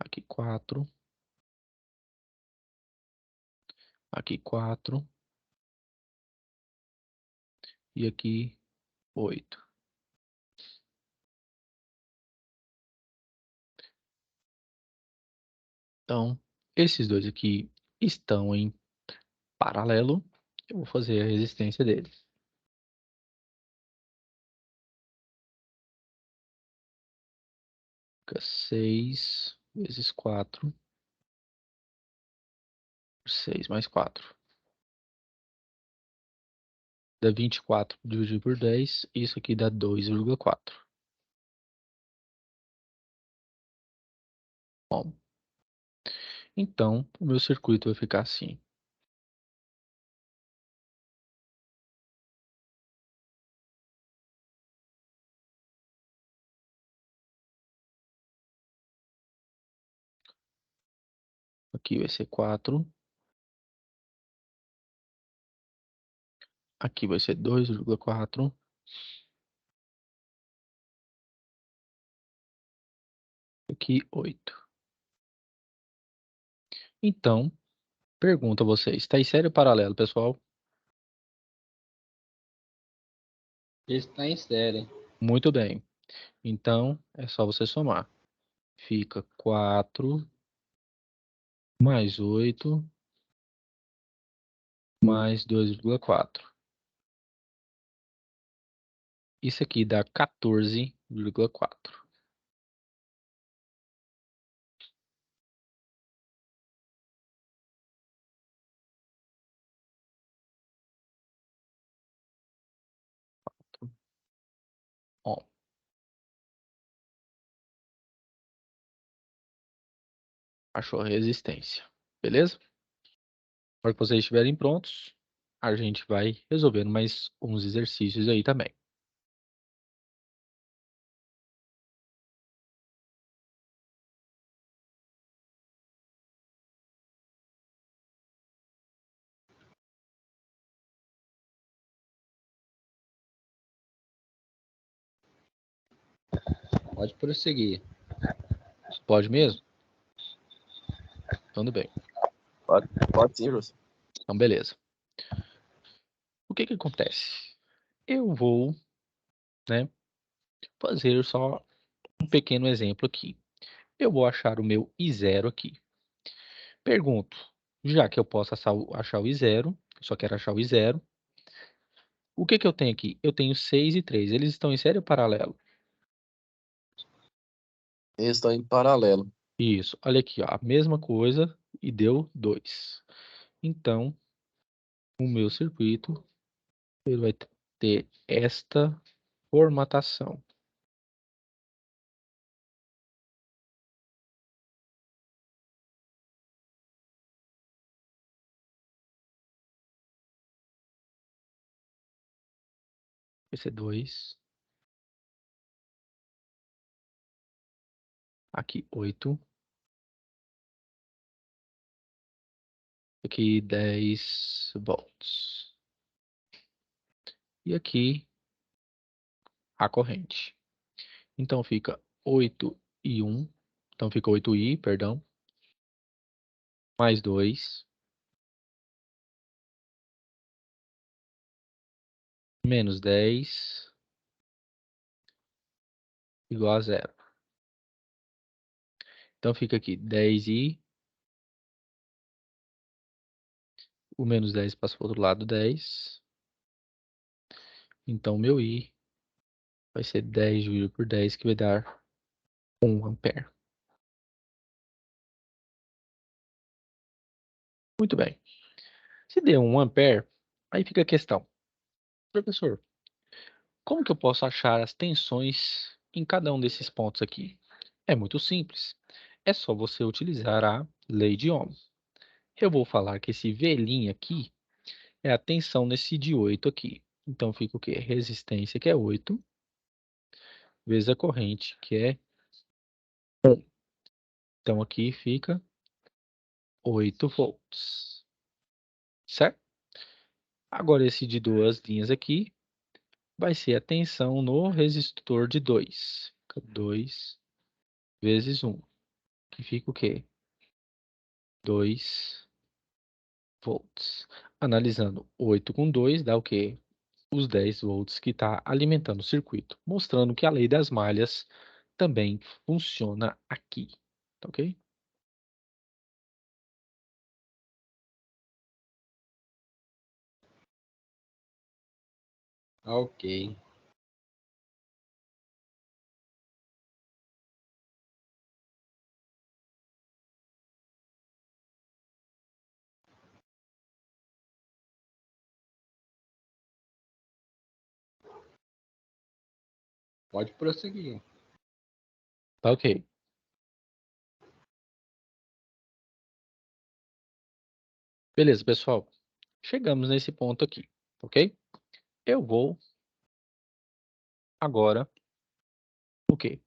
Aqui 4. Aqui 4. E aqui 8. Então, esses dois aqui estão em paralelo. Eu vou fazer a resistência deles. Fica 6 vezes 4. 6 mais 4. Dá 24 dividido por 10. Isso aqui dá 2,4. Bom, então o meu circuito vai ficar assim. Aqui vai ser 4. Aqui vai ser 2,4. Aqui 8. Então, pergunto a vocês, está em série ou paralelo, pessoal? Está em série. Muito bem. Então, é só você somar. Fica 4 mais 8 mais 2,4. Isso aqui dá 14,4. Ó, achou a resistência. Beleza? Na hora que vocês estiverem prontos, a gente vai resolvendo mais uns exercícios aí também. Pode prosseguir. Pode mesmo? Tudo bem. Pode sim, professor. Então, beleza. O que que acontece? Eu vou, né, fazer só um pequeno exemplo aqui. Eu vou achar o meu I0 aqui. Pergunto, já que eu posso achar o I0, só quero achar o I0, o que que eu tenho aqui? Eu tenho 6 e 3. Eles estão em série ou paralelo? Eles estão em paralelo. Isso. Olha aqui, ó, a mesma coisa e deu 2. Então, o meu circuito ele vai ter esta formatação. Vai ser 2. Aqui 8. Aqui 10 volts. E aqui a corrente. Então fica 8 e 1. Então fica 8i, perdão. Mais 2. Menos 10. Igual a 0. Então fica aqui 10i. O menos 10 passa para o outro lado, 10. Então meu i vai ser 10 dividido por 10, que vai dar 1 ampere. Muito bem. Se deu 1 ampere, aí fica a questão. Professor, como que eu posso achar as tensões em cada um desses pontos aqui? É muito simples. É só você utilizar a lei de Ohm. Eu vou falar que esse V' aqui é a tensão nesse de 8 aqui. Então fica o quê? Resistência, que é 8, vezes a corrente, que é 1. Então aqui fica 8 volts. Certo? Agora esse de duas linhas aqui vai ser a tensão no resistor de 2. 2 vezes 1, que fica o quê? 2 volts. Analisando 8 com 2 dá o quê? Os 10 volts que está alimentando o circuito, mostrando que a lei das malhas também funciona aqui, tá ok? Ok. Pode prosseguir. Tá ok. Beleza, pessoal. Chegamos nesse ponto aqui, ok? Eu vou agora, o quê?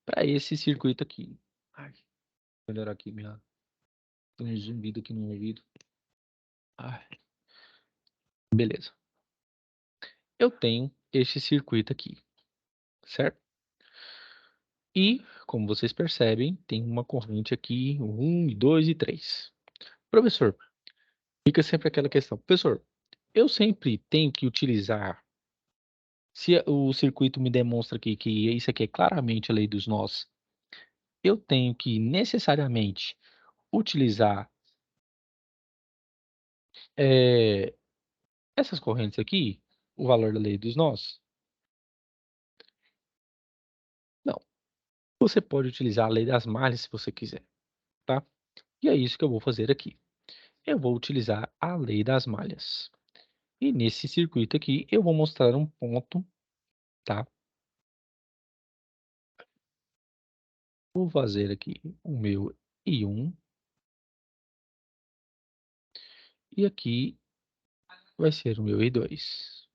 Para esse circuito aqui. Ai, vou melhorar aqui minha... Tem um zumbido aqui no ouvido. Ai, beleza. Eu tenho este circuito aqui, certo? E, como vocês percebem, tem uma corrente aqui, 1, 2 e 3. Professor, fica sempre aquela questão. Professor, eu sempre tenho que utilizar Se o circuito me demonstra aqui que isso aqui é claramente a lei dos nós, eu tenho que necessariamente utilizar essas correntes aqui, o valor da lei dos nós? Não. Você pode utilizar a lei das malhas se você quiser, tá? E é isso que eu vou fazer aqui. Eu vou utilizar a lei das malhas. E nesse circuito aqui, eu vou mostrar um ponto, tá? Vou fazer aqui o meu I1. E aqui vai ser o meu I2.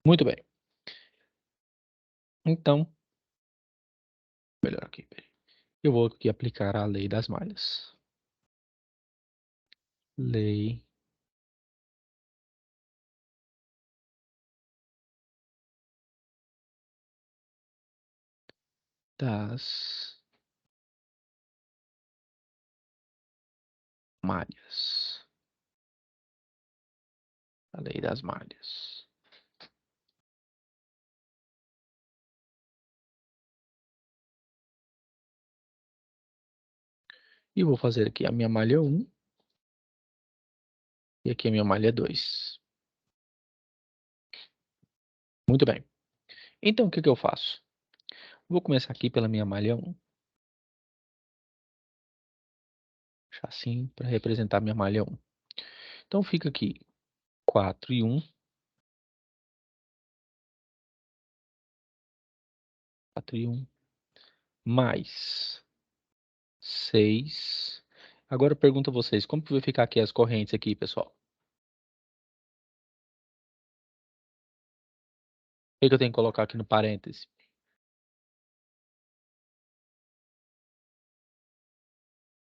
Muito bem. Então, melhor aqui, peraí. Eu vou aqui aplicar a lei das malhas. Lei das malhas. A lei das malhas. E vou fazer aqui a minha malha 1. E aqui a minha malha 2. Muito bem. Então, o que eu faço? Vou começar aqui pela minha malha 1. Deixar assim para representar minha malha 1. Então, fica aqui 4 e 1. 4 e 1. Mais 6. Agora eu pergunto a vocês, como que vai ficar aqui as correntes aqui, pessoal? O que eu tenho que colocar aqui no parêntese?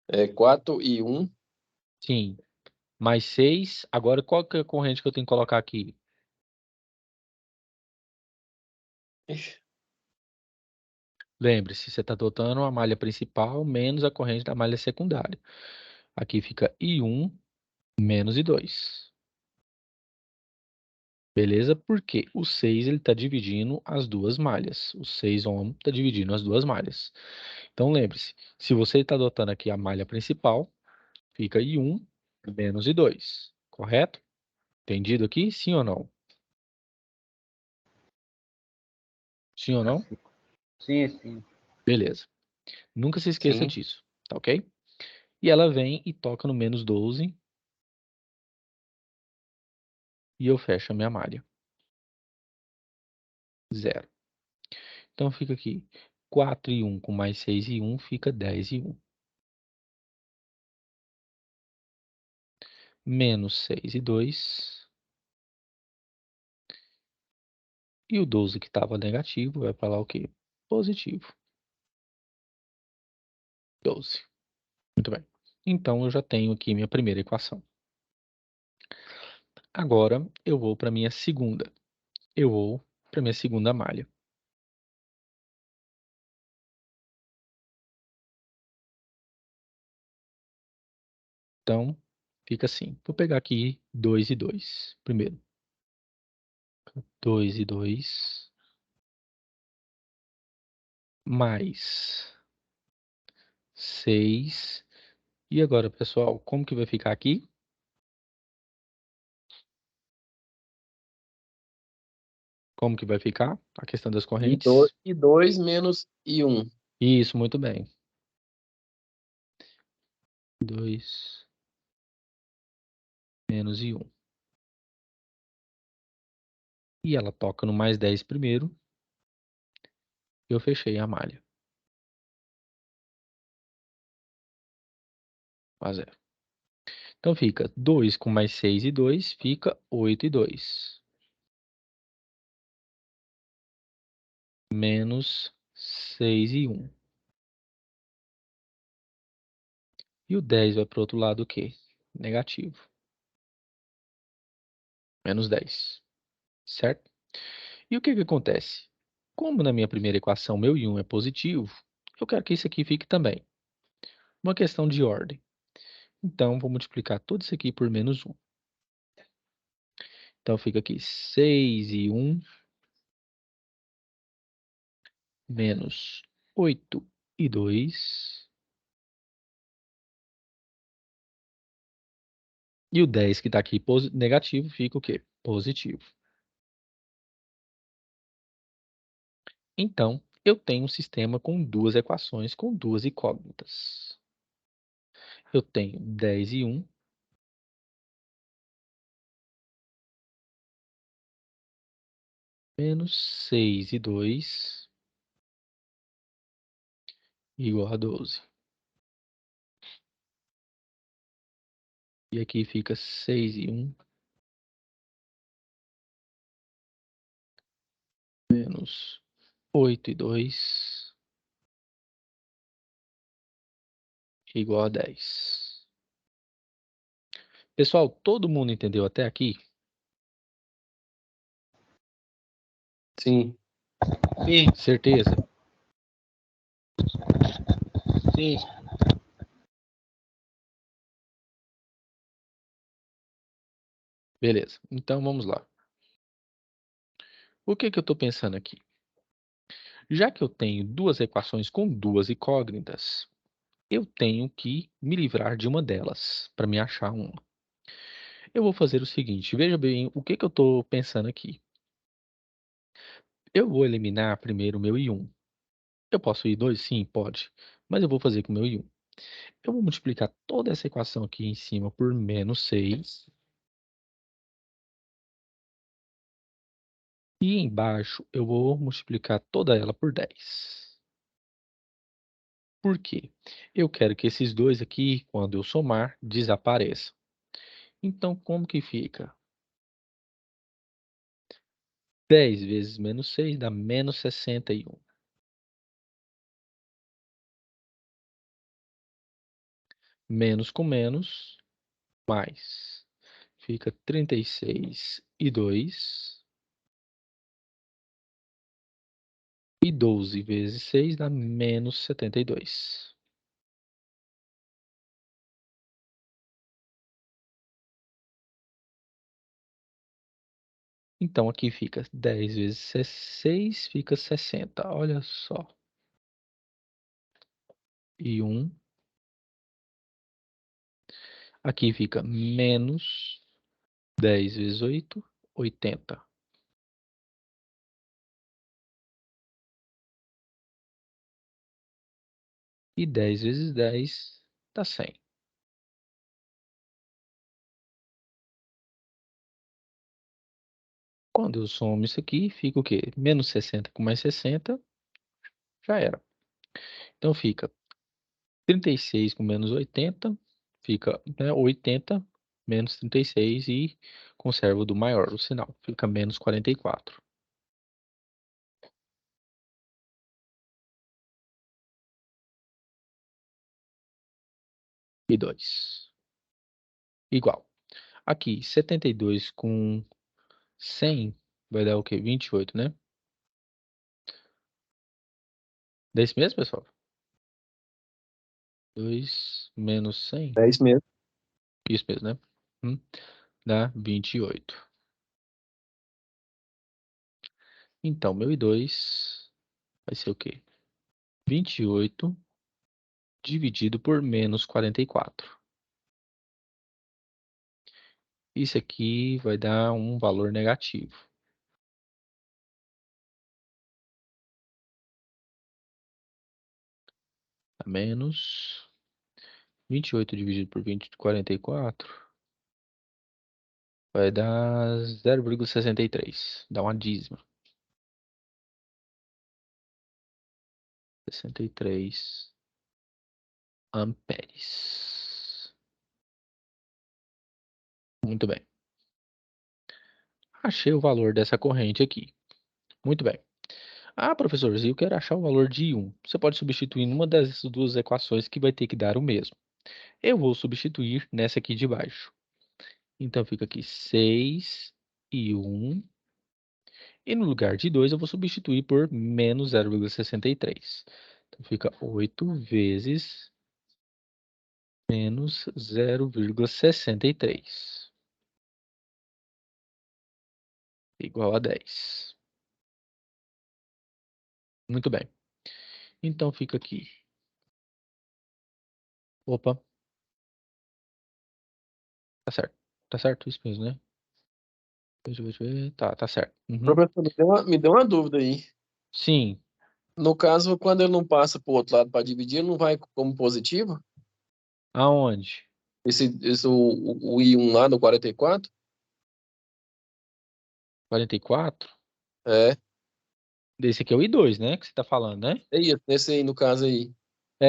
É 4 e 1. Sim. Mais 6. Agora, qual que é a corrente que eu tenho que colocar aqui? Ixi, Lembre-se, você está adotando a malha principal menos a corrente da malha secundária. Aqui fica I1 menos I2. Beleza? Porque o 6 ele está dividindo as duas malhas. O 6 ohm está dividindo as duas malhas. Então, lembre-se, se você está adotando aqui a malha principal, fica I1 menos I2. Correto? Entendido aqui? Sim ou não? Sim ou não? Sim, sim. Beleza. Nunca se esqueça sim. disso, tá ok? E ela vem e toca no menos 12. E eu fecho a minha malha. 0. Então fica aqui 4 e 1 com mais 6 e 1 fica 10 e 1. Menos 6 e 2. E o 12 que estava negativo vai para lá o quê? Positivo. 12. Muito bem. Então eu já tenho aqui minha primeira equação. Agora eu vou para minha segunda. Eu vou para minha segunda malha. Então fica assim. Vou pegar aqui 2 e 2. Primeiro. 2 e 2. Mais 6. E agora, pessoal, como que vai ficar aqui? Como que vai ficar a questão das correntes? E 2 menos e 1. Isso, muito bem. 2 menos e 1. E ela toca no mais 10 primeiro. Eu fechei a malha. A 0. Então fica 2 com mais 6 e 2, fica 8 e 2. Menos 6 e 1. E o 10 vai para o outro lado o quê? Negativo. Menos 10. Certo? E o que que acontece? Como na minha primeira equação meu I1 é positivo, eu quero que isso aqui fique também. Uma questão de ordem. Então, vou multiplicar tudo isso aqui por menos 1. Então fica aqui 6 e 1 menos 8 e 2. E o 10 que está aqui negativo fica o quê? Positivo. Então, eu tenho um sistema com duas equações com duas incógnitas. Eu tenho 10 e 1 menos 6 e 2 igual a 12. E aqui fica 6 e 1 menos 8 e 2 igual a 10. Pessoal, todo mundo entendeu até aqui? Sim. Sim, Certeza? sim. Beleza. Então vamos lá. O que que eu estou pensando aqui? Já que eu tenho duas equações com duas incógnitas, eu tenho que me livrar de uma delas para me achar uma. Eu vou fazer o seguinte, veja bem o que que eu estou pensando aqui. Eu vou eliminar primeiro o meu I1. Eu posso ir 2? Sim, pode. Mas eu vou fazer com o meu I1. Eu vou multiplicar toda essa equação aqui em cima por menos 6. E embaixo eu vou multiplicar toda ela por 10. Por quê? Eu quero que esses dois aqui, quando eu somar, desapareçam. Então, como que fica? 10 vezes menos 6 dá menos 61. Menos com menos, mais. Fica 36 e 2. E 12 vezes 6 dá menos 72. Então, aqui fica 10 vezes 6, fica 60. Olha só. E 1. Aqui fica menos 10 vezes 8, 80. E 10 vezes 10 dá 100. Quando eu somo isso aqui, fica o quê? Menos 60 com mais 60, já era. Então fica 36 com menos 80, fica, né, 80 menos 36 e conservo do maior o sinal. Fica menos 44. E 2. Igual. Aqui, 72 com 100 vai dar o quê? 28, né? Dá isso mesmo, pessoal? 2 menos 100. É isso mesmo. Isso mesmo, né? Dá 28. Então, meu I2 vai ser o quê? 28 dividido por menos 44. Isso aqui vai dar um valor negativo. A menos 28 dividido por 44 vai dar 0,63. Dá uma dízima. 63 amperes. Muito bem. Achei o valor dessa corrente aqui. Muito bem. Ah, professor, eu quero achar o valor de I1. Você pode substituir em uma dessas duas equações que vai ter que dar o mesmo. Eu vou substituir nessa aqui de baixo. Então fica aqui 6 e 1. E no lugar de 2 eu vou substituir por menos 0,63. Então fica 8 vezes menos 0,63. igual a 10. Muito bem. Então fica aqui. Opa, tá certo. Tá certo isso mesmo, né? Deixa eu ver. Tá certo. Uhum. Professor, me deu uma dúvida aí. Sim. No caso, quando ele não passa para o outro lado para dividir, ele não vai como positivo? Aonde? O I1 lá no 44? 44? É, Esse aqui é o I2, né? Que você tá falando, né? é isso, nesse aí, no caso aí.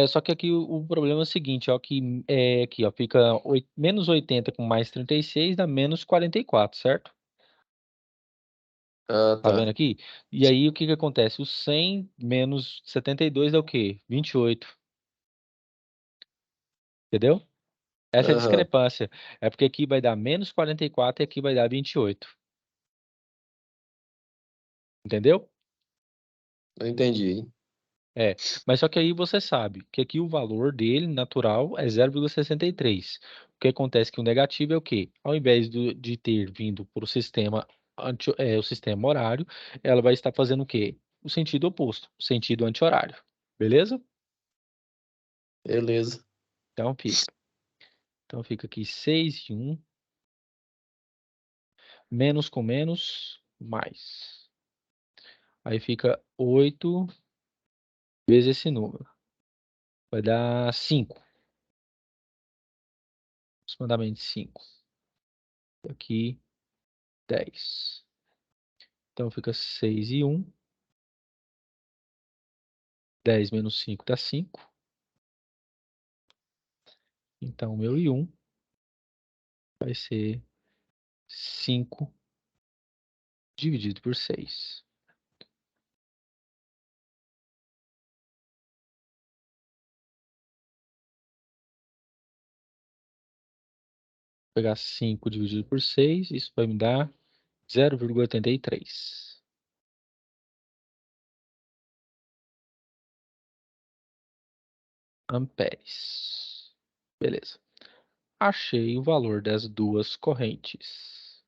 Só que aqui o problema é o seguinte, ó, que aqui, ó, fica menos 80 com mais 36 dá menos 44, certo? Ah, Tá vendo tá. aqui? E aí o que que acontece? O 100 menos 72 dá o quê? 28. Entendeu? Essa é a Aham, discrepância. É porque aqui vai dar menos 44 e aqui vai dar 28. Entendeu? eu entendi. É, mas só que aí você sabe que aqui o valor dele natural é 0,63. O que acontece que o negativo é o quê? Ao invés de ter vindo para o sistema, o sistema horário, ela vai estar fazendo o quê? O sentido oposto, o sentido anti-horário. Beleza? Beleza. Então fica. Então fica aqui 6 e 1, menos com menos, mais. Aí fica 8 vezes esse número. Vai dar 5. Aproximadamente 5. Aqui 10. Então fica 6 e 1. 10 menos 5 dá 5. Então o meu I1 vai ser 5 dividido por 6. Vou pegar 5 dividido por 6, isso vai me dar 0,83 amperes. Beleza. Achei o valor das duas correntes.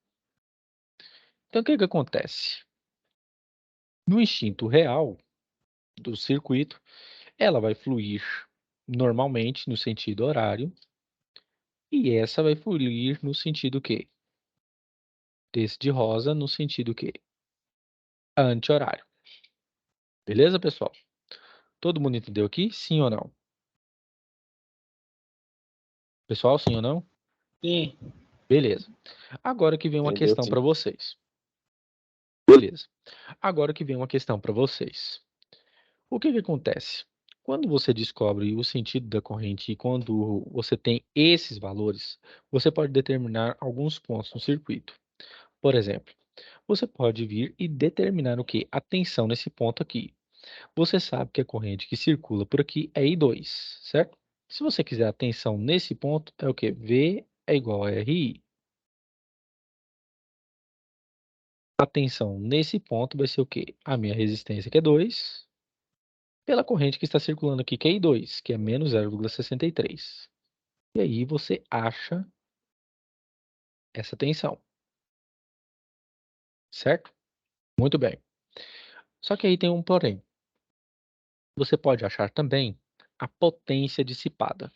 Então, o que que acontece? No instinto real do circuito, ela vai fluir normalmente no sentido horário e essa vai fluir no sentido quê? Desse de rosa no sentido quê? Anti-horário. Beleza, pessoal? Todo mundo entendeu aqui? Sim ou não? Pessoal, sim ou não? Sim. Beleza. Agora que vem uma Entendeu, questão sim. para vocês. Beleza. Agora que vem uma questão para vocês. O que que acontece? Quando você descobre o sentido da corrente e quando você tem esses valores, você pode determinar alguns pontos no circuito. Por exemplo, você pode vir e determinar o que? A tensão nesse ponto aqui. Você sabe que a corrente que circula por aqui é I2, certo? Se você quiser a tensão nesse ponto, é o que? V é igual a RI. A tensão nesse ponto vai ser o quê? A minha resistência, que é 2, pela corrente que está circulando aqui, que é I2, que é menos 0,63. E aí você acha essa tensão, certo? Muito bem. Só que aí tem um porém. Você pode achar também a potência dissipada.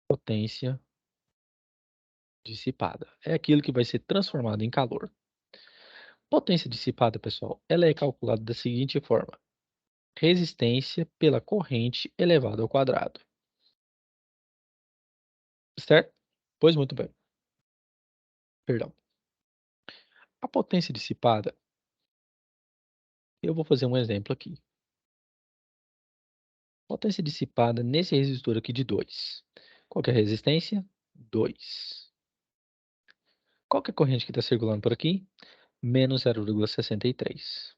Potência dissipada. É aquilo que vai ser transformado em calor. Potência dissipada, pessoal, ela é calculada da seguinte forma: resistência pela corrente elevado ao quadrado. Certo? Pois muito bem. Perdão. A potência dissipada, eu vou fazer um exemplo aqui. Potência dissipada nesse resistor aqui de 2. Qual que é a resistência? 2. Qual que é a corrente que está circulando por aqui? Menos 0,63.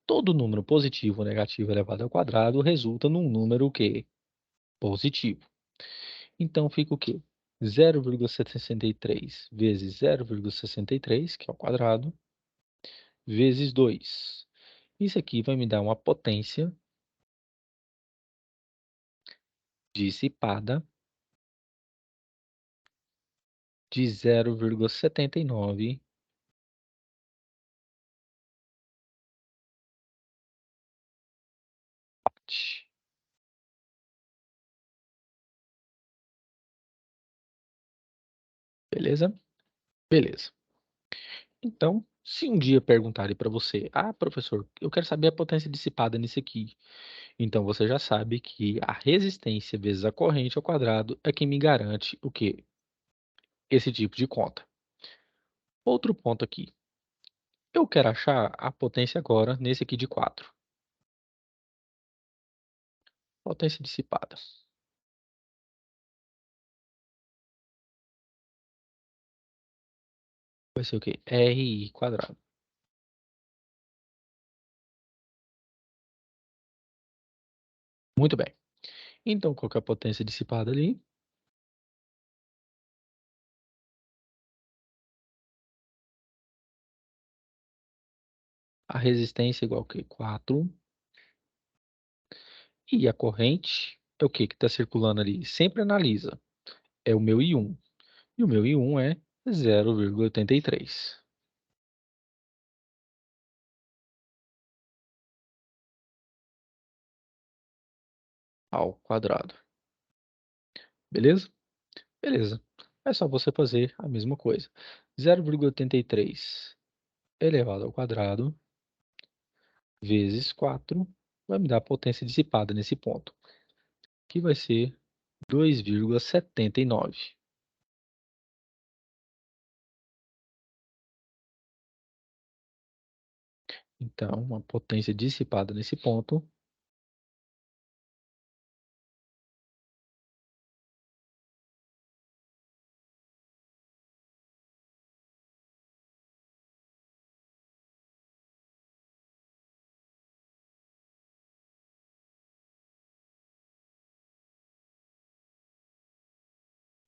Todo número positivo ou negativo elevado ao quadrado resulta num número que positivo. Então fica o quê? 0,63 vezes 0,63, que é o quadrado, vezes 2. Isso aqui vai me dar uma potência dissipada de 0,79 watt. Beleza? Beleza. Então, se um dia perguntarem para você, professor, eu quero saber a potência dissipada nisso aqui. Então, você já sabe que a resistência vezes a corrente ao quadrado é quem me garante o quê? Esse tipo de conta. Outro ponto aqui. Eu quero achar a potência agora nesse aqui de 4. Potência dissipada. Vai ser o quê? RI quadrado. Muito bem. Então, qual que é a potência dissipada ali? A resistência é igual a quê? 4. E a corrente é o que está circulando ali? Sempre analisa. É o meu I1. E o meu I1 é 0,83 ao quadrado. Beleza? Beleza. É só você fazer a mesma coisa. 0,83 elevado ao quadrado vezes 4 vai me dar a potência dissipada nesse ponto, que vai ser 2,79. Então, a potência dissipada nesse ponto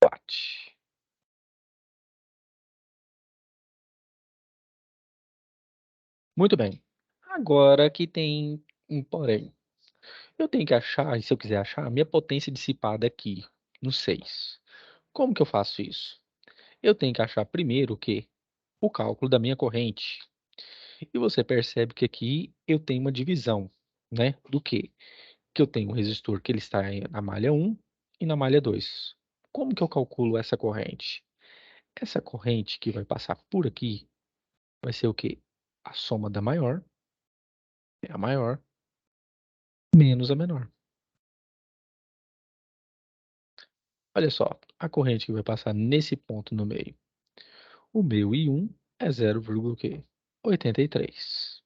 watt. Muito bem. Agora que tem um porém. Eu tenho que achar, e se eu quiser achar, a minha potência dissipada aqui, no 6. Como que eu faço isso? Eu tenho que achar primeiro o quê? O cálculo da minha corrente. E você percebe que aqui eu tenho uma divisão, né? Do quê? Que eu tenho um resistor que ele está na malha 1 e na malha 2. Como que eu calculo essa corrente? Essa corrente que vai passar por aqui vai ser o quê? A soma da maior, é a maior, menos a menor. Olha só, a corrente que vai passar nesse ponto no meio. O meu I1 é 0,83.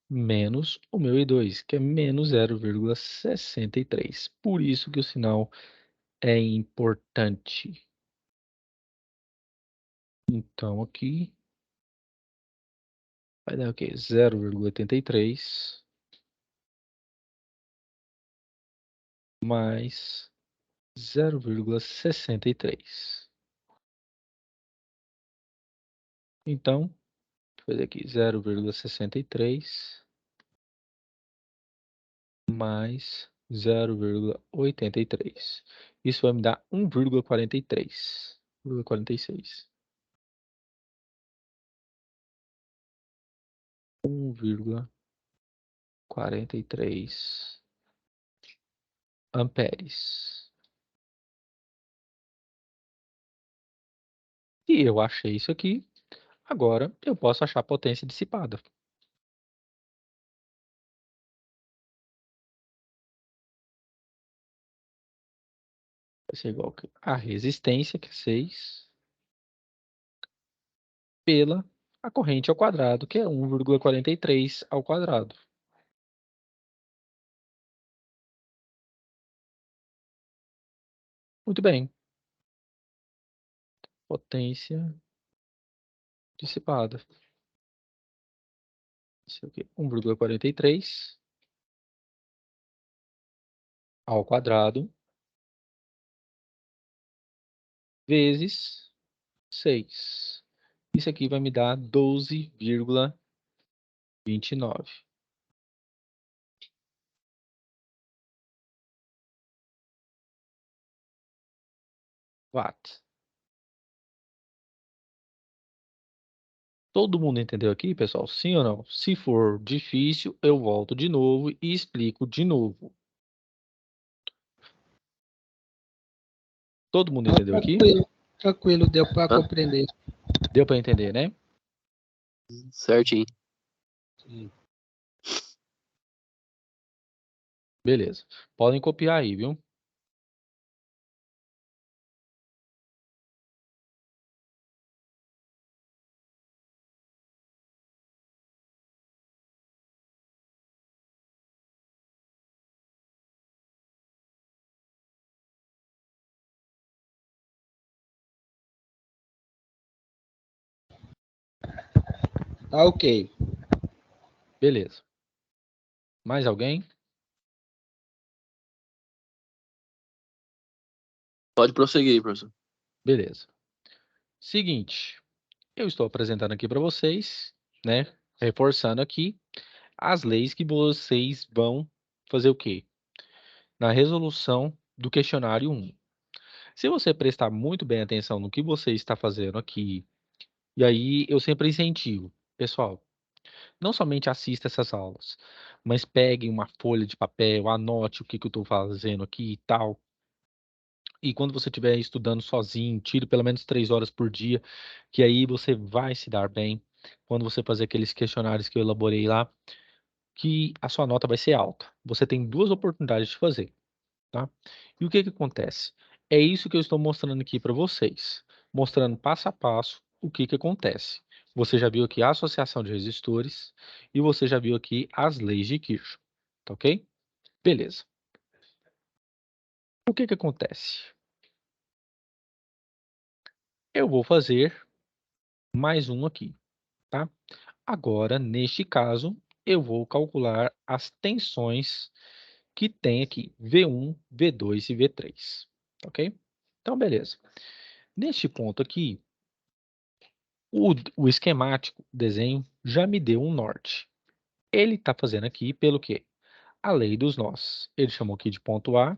Menos o meu I2, que é menos 0,63. Por isso que o sinal é importante. Então, aqui vai dar o quê? 0,83 mais 0,63. Então, vou fazer aqui 0,63 mais 0,83. Isso vai me dar 1,43. 1,46. 1,43 amperes. E eu achei isso aqui. Agora eu posso achar a potência dissipada. Vai ser igual a resistência, que é 6, pela a corrente ao quadrado, que é 1,43 ao quadrado. Muito bem. Potência dissipada. Isso aqui, 1,43 ao quadrado vezes 6. Isso aqui vai me dar 12,29. watt. Todo mundo entendeu aqui, pessoal? Sim ou não? Se for difícil, eu volto de novo e explico de novo. Todo mundo entendeu aqui? Tranquilo, deu para Hã? compreender. Deu para entender, né? Certinho. Sim. Beleza. Podem copiar aí, viu? Tá ok. Beleza. Mais alguém? Pode prosseguir, professor. Beleza. Seguinte, eu estou apresentando aqui para vocês, né? Reforçando aqui as leis que vocês vão fazer o quê? Na resolução do questionário 1. Se você prestar muito bem atenção no que você está fazendo aqui, e aí eu sempre incentivo, pessoal, não somente assista essas aulas, mas pegue uma folha de papel, anote o que eu estou fazendo aqui e tal. E quando você estiver estudando sozinho, tire pelo menos 3 horas por dia, que aí você vai se dar bem. Quando você fazer aqueles questionários que eu elaborei lá, que a sua nota vai ser alta. Você tem duas oportunidades de fazer, tá? E o que que acontece? É isso que eu estou mostrando aqui para vocês, mostrando passo a passo o que que acontece. Você já viu aqui a associação de resistores e você já viu aqui as leis de Kirchhoff, tá ok? Beleza. O que que acontece? Eu vou fazer mais um aqui, tá? Agora, neste caso, eu vou calcular as tensões que tem aqui, V1, V2 e V3, ok? Então, beleza. Neste ponto aqui, o esquemático, o desenho, já me deu um norte. Ele está fazendo aqui pelo quê? A lei dos nós. Ele chamou aqui de ponto A,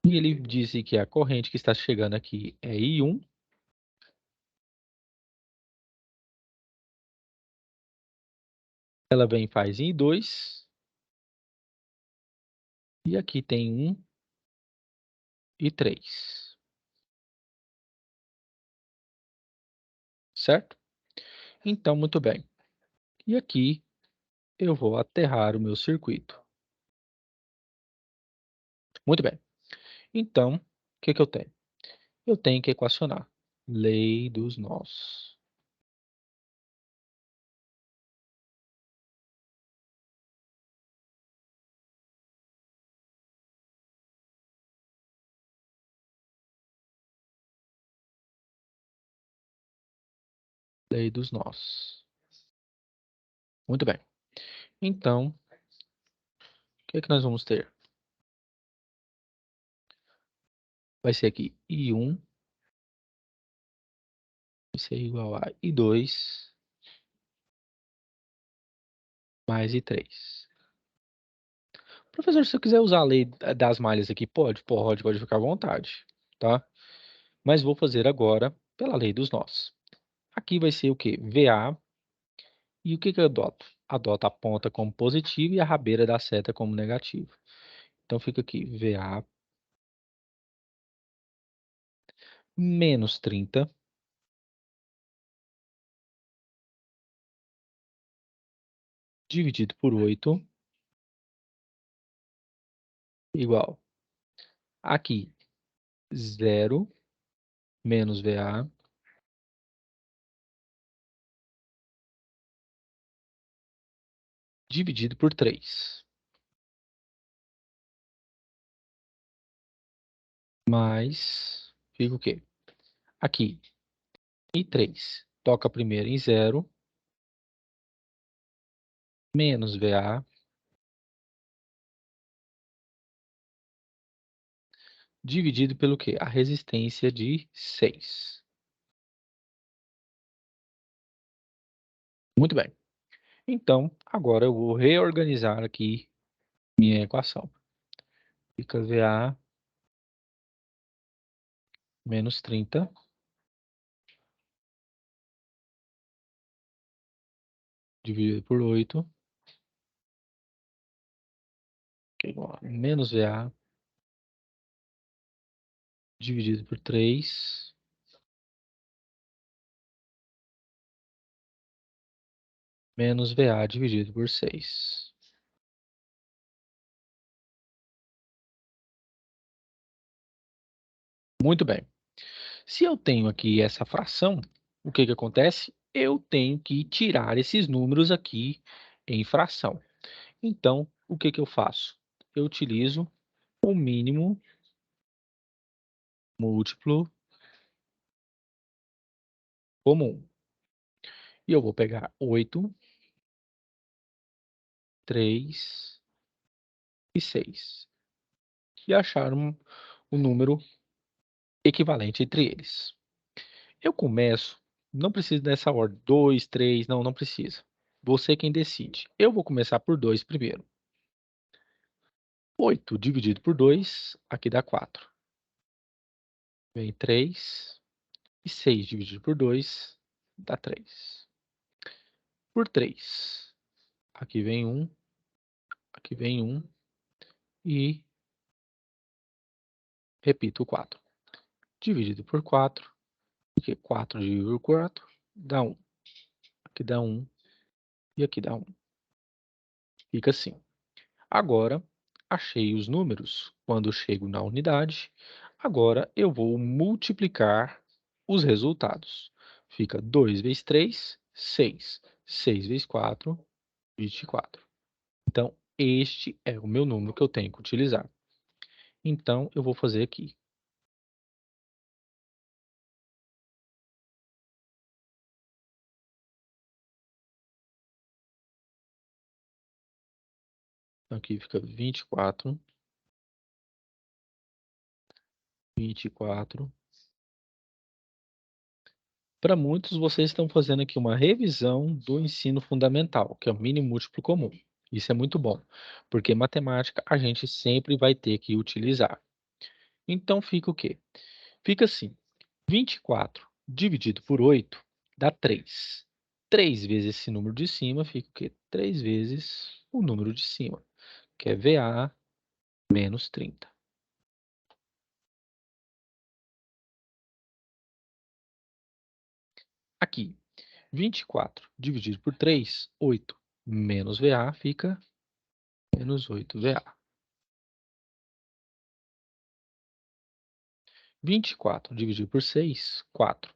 e ele disse que a corrente que está chegando aqui é I1, ela vem e faz I2, e aqui tem 1 e 3, certo? Então, muito bem. E aqui eu vou aterrar o meu circuito. Muito bem. Então, o que que eu tenho? Eu tenho que equacionar. Lei dos nós. Lei dos nós. Muito bem. Então, o que que nós vamos ter? Vai ser aqui I1 vai ser igual a I2 mais I3. Professor, se eu quiser usar a lei das malhas aqui, pode ficar à vontade, tá? Mas vou fazer agora pela lei dos nós. Aqui vai ser o quê? VA. E o que que eu adoto? Adoto a ponta como positivo e a rabeira da seta como negativo. Então fica aqui VA menos 30 dividido por 8 igual aqui 0 menos VA dividido por 3 mais fica o quê? Aqui e 3 toca primeiro em 0 menos VA dividido pelo quê? A resistência de 6. Muito bem. Então, agora eu vou reorganizar aqui minha equação. Fica VA menos 30 dividido por 8, que é igual a menos VA dividido por 3 menos VA dividido por 6. Muito bem. Se eu tenho aqui essa fração, o que que acontece? Eu tenho que tirar esses números aqui em fração. Então, o que que eu faço? Eu utilizo o mínimo múltiplo comum. E eu vou pegar 8, 3 e 6. E achar um número equivalente entre eles. Eu começo, não precisa dessa ordem, 2, 3, não precisa. Você quem decide. Eu vou começar por 2 primeiro. 8 dividido por 2, aqui dá 4. Vem 3. E 6 dividido por 2, dá 3. Por 3, aqui vem 1, aqui vem 1. E repito o 4. Dividido por 4, porque 4 dividido por 4 dá 1. Aqui dá 1 e aqui dá 1. Fica assim. Agora, achei os números. Quando chego na unidade, agora eu vou multiplicar os resultados. Fica 2 vezes 3, 6. 6 vezes 4, 24. Então, este é o meu número que eu tenho que utilizar. Então, eu vou fazer aqui. Então, aqui fica 24. 24. Para muitos, vocês estão fazendo aqui uma revisão do ensino fundamental, que é o mínimo múltiplo comum. Isso é muito bom, porque matemática a gente sempre vai ter que utilizar. Então, fica o quê? Fica assim, 24 dividido por 8 dá 3. 3 vezes esse número de cima fica o quê? 3 vezes o número de cima, que é VA menos 30. Aqui, 24 dividido por 3, 8. Menos VA fica menos 8 VA. 24 dividido por 6, 4.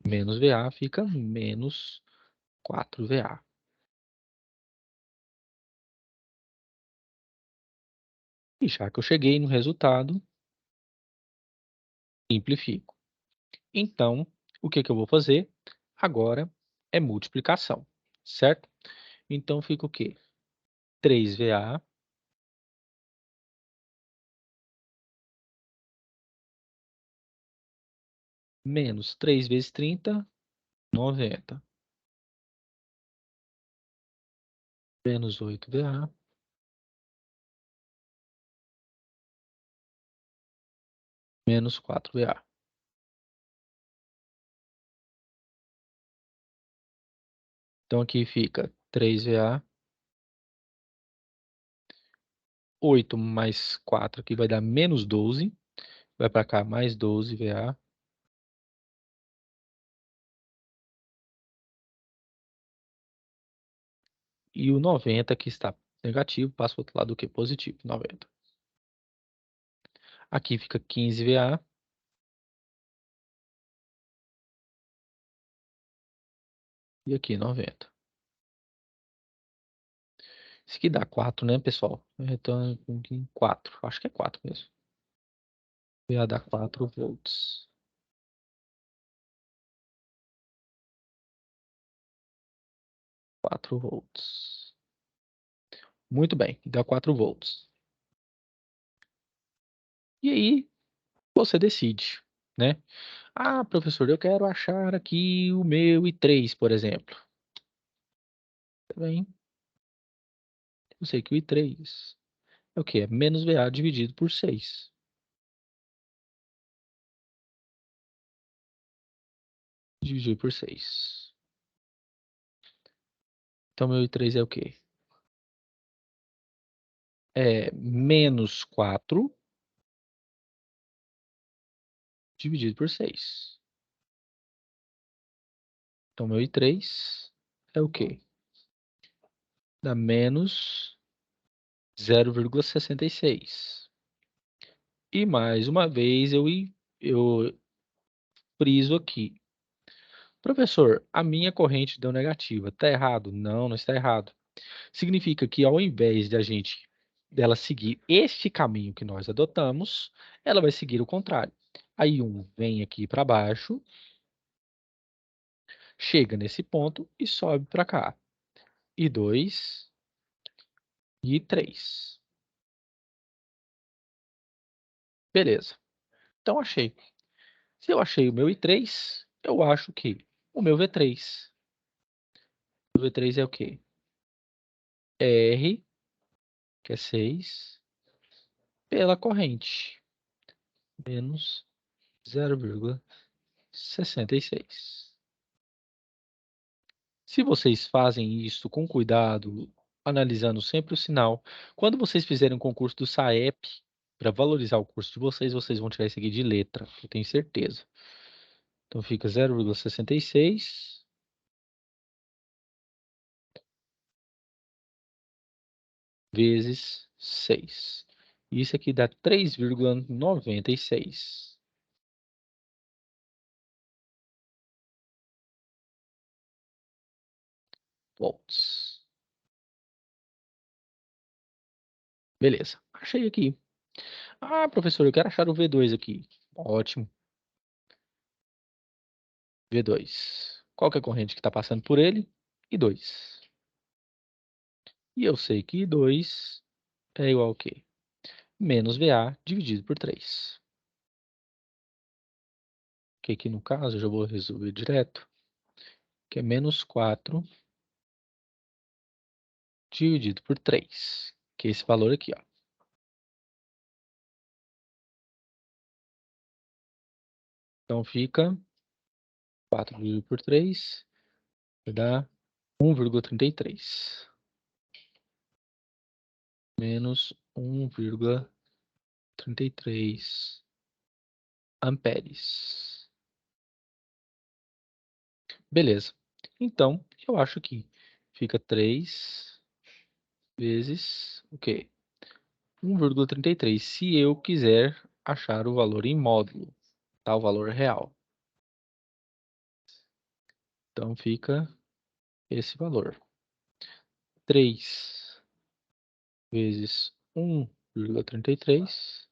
Menos VA fica menos 4 VA. E já que eu cheguei no resultado, simplifico. Então, o que que eu vou fazer? Agora é multiplicação, certo? Então, fica o quê? 3 VA menos 3 vezes 30, 90. Menos 8 VA menos 4 VA. Então, aqui fica 3 VA. 8 mais 4 aqui vai dar menos 12. Vai para cá mais 12 VA. E o 90 que está negativo passa para o outro lado do que positivo, 90. Aqui fica 15 VA. E aqui 90. Isso aqui dá 4, né, pessoal? Então, 4. Acho que é 4 mesmo. VA dá 4 volts. 4 volts. Muito bem, dá 4 volts. E aí, você decide, né? Ah, professor, eu quero achar aqui o meu I3, por exemplo. Tá bem. Eu sei que o I3 é o quê? É menos VA dividido por 6. dividido por 6. Então, meu I3 é o quê? É menos 4 dividido por 6. Então, meu I3 é o quê? Dá menos 0,66. E mais uma vez eu friso aqui. Professor, a minha corrente deu negativa. Está errado? Não, não está errado. Significa que ao invés dela seguir este caminho que nós adotamos, ela vai seguir o contrário. Aí vem aqui para baixo, chega nesse ponto e sobe para cá. E 2 e 3. Beleza. Então achei. Se eu achei o meu I3, eu acho que o meu V3. O V3 é o quê? É R, que é 6, pela corrente, menos 0,66. Se vocês fazem isso com cuidado, analisando sempre o sinal, quando vocês fizerem um concurso do SAEP, para valorizar o curso de vocês, vocês vão tirar isso aqui de letra, eu tenho certeza. Então fica 0,66 vezes 6. Isso aqui dá 3,96 volts. Beleza, achei aqui. Ah, professor, eu quero achar o V2 aqui. Ótimo. V2. Qual que é a corrente que está passando por ele? I2. E eu sei que I2 é igual a quê? Menos VA dividido por 3. Que aqui no caso eu já vou resolver direto. Que é menos 4 dividido por 3. Que é esse valor aqui, ó. Então fica 4 dividido por 3 vai dar 1,33. Menos 1,33 amperes. Beleza. Então, eu acho que fica 3 vezes o quê? 1,33. Se eu quiser achar o valor em módulo, tá? O valor real. Então, fica esse valor. 3 vezes 1,33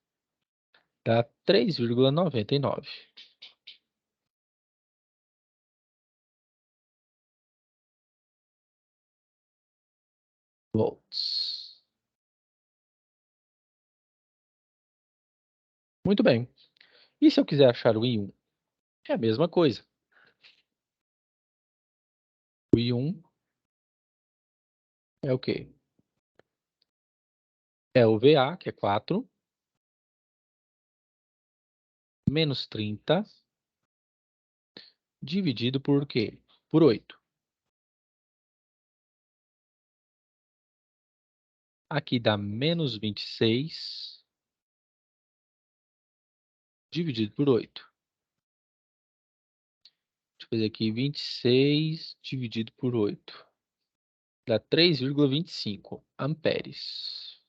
dá 3,99 volts. Muito bem. E se eu quiser achar o I1? É a mesma coisa. O I1 é o quê? É o VA, que é 4, menos 30, dividido por quê? Por 8. Aqui dá menos 26, dividido por 8. Deixa eu fazer aqui 26 dividido por 8. Dá 3,25 amperes.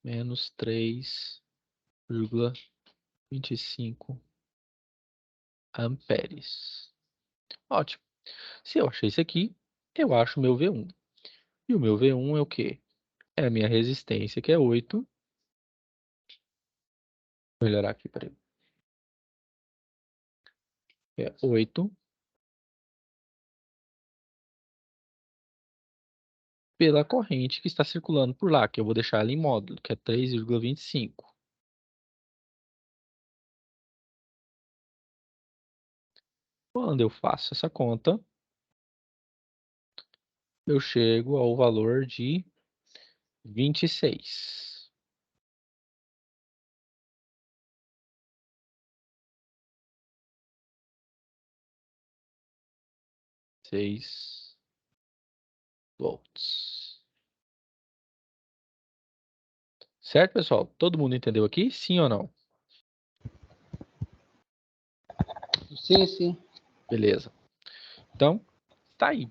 Menos 3,25 amperes. Ótimo. Se eu achei isso aqui, eu acho o meu V1. E o meu V1 é o quê? É a minha resistência, que é 8. Vou melhorar aqui, peraí. É 8 pela corrente que está circulando por lá, que eu vou deixar ela em módulo, que é 3,25. Quando eu faço essa conta, eu chego ao valor de 26. 6 volts. Certo, pessoal? Todo mundo entendeu aqui? Sim ou não? Sim, sim. Beleza. Então, tá aí.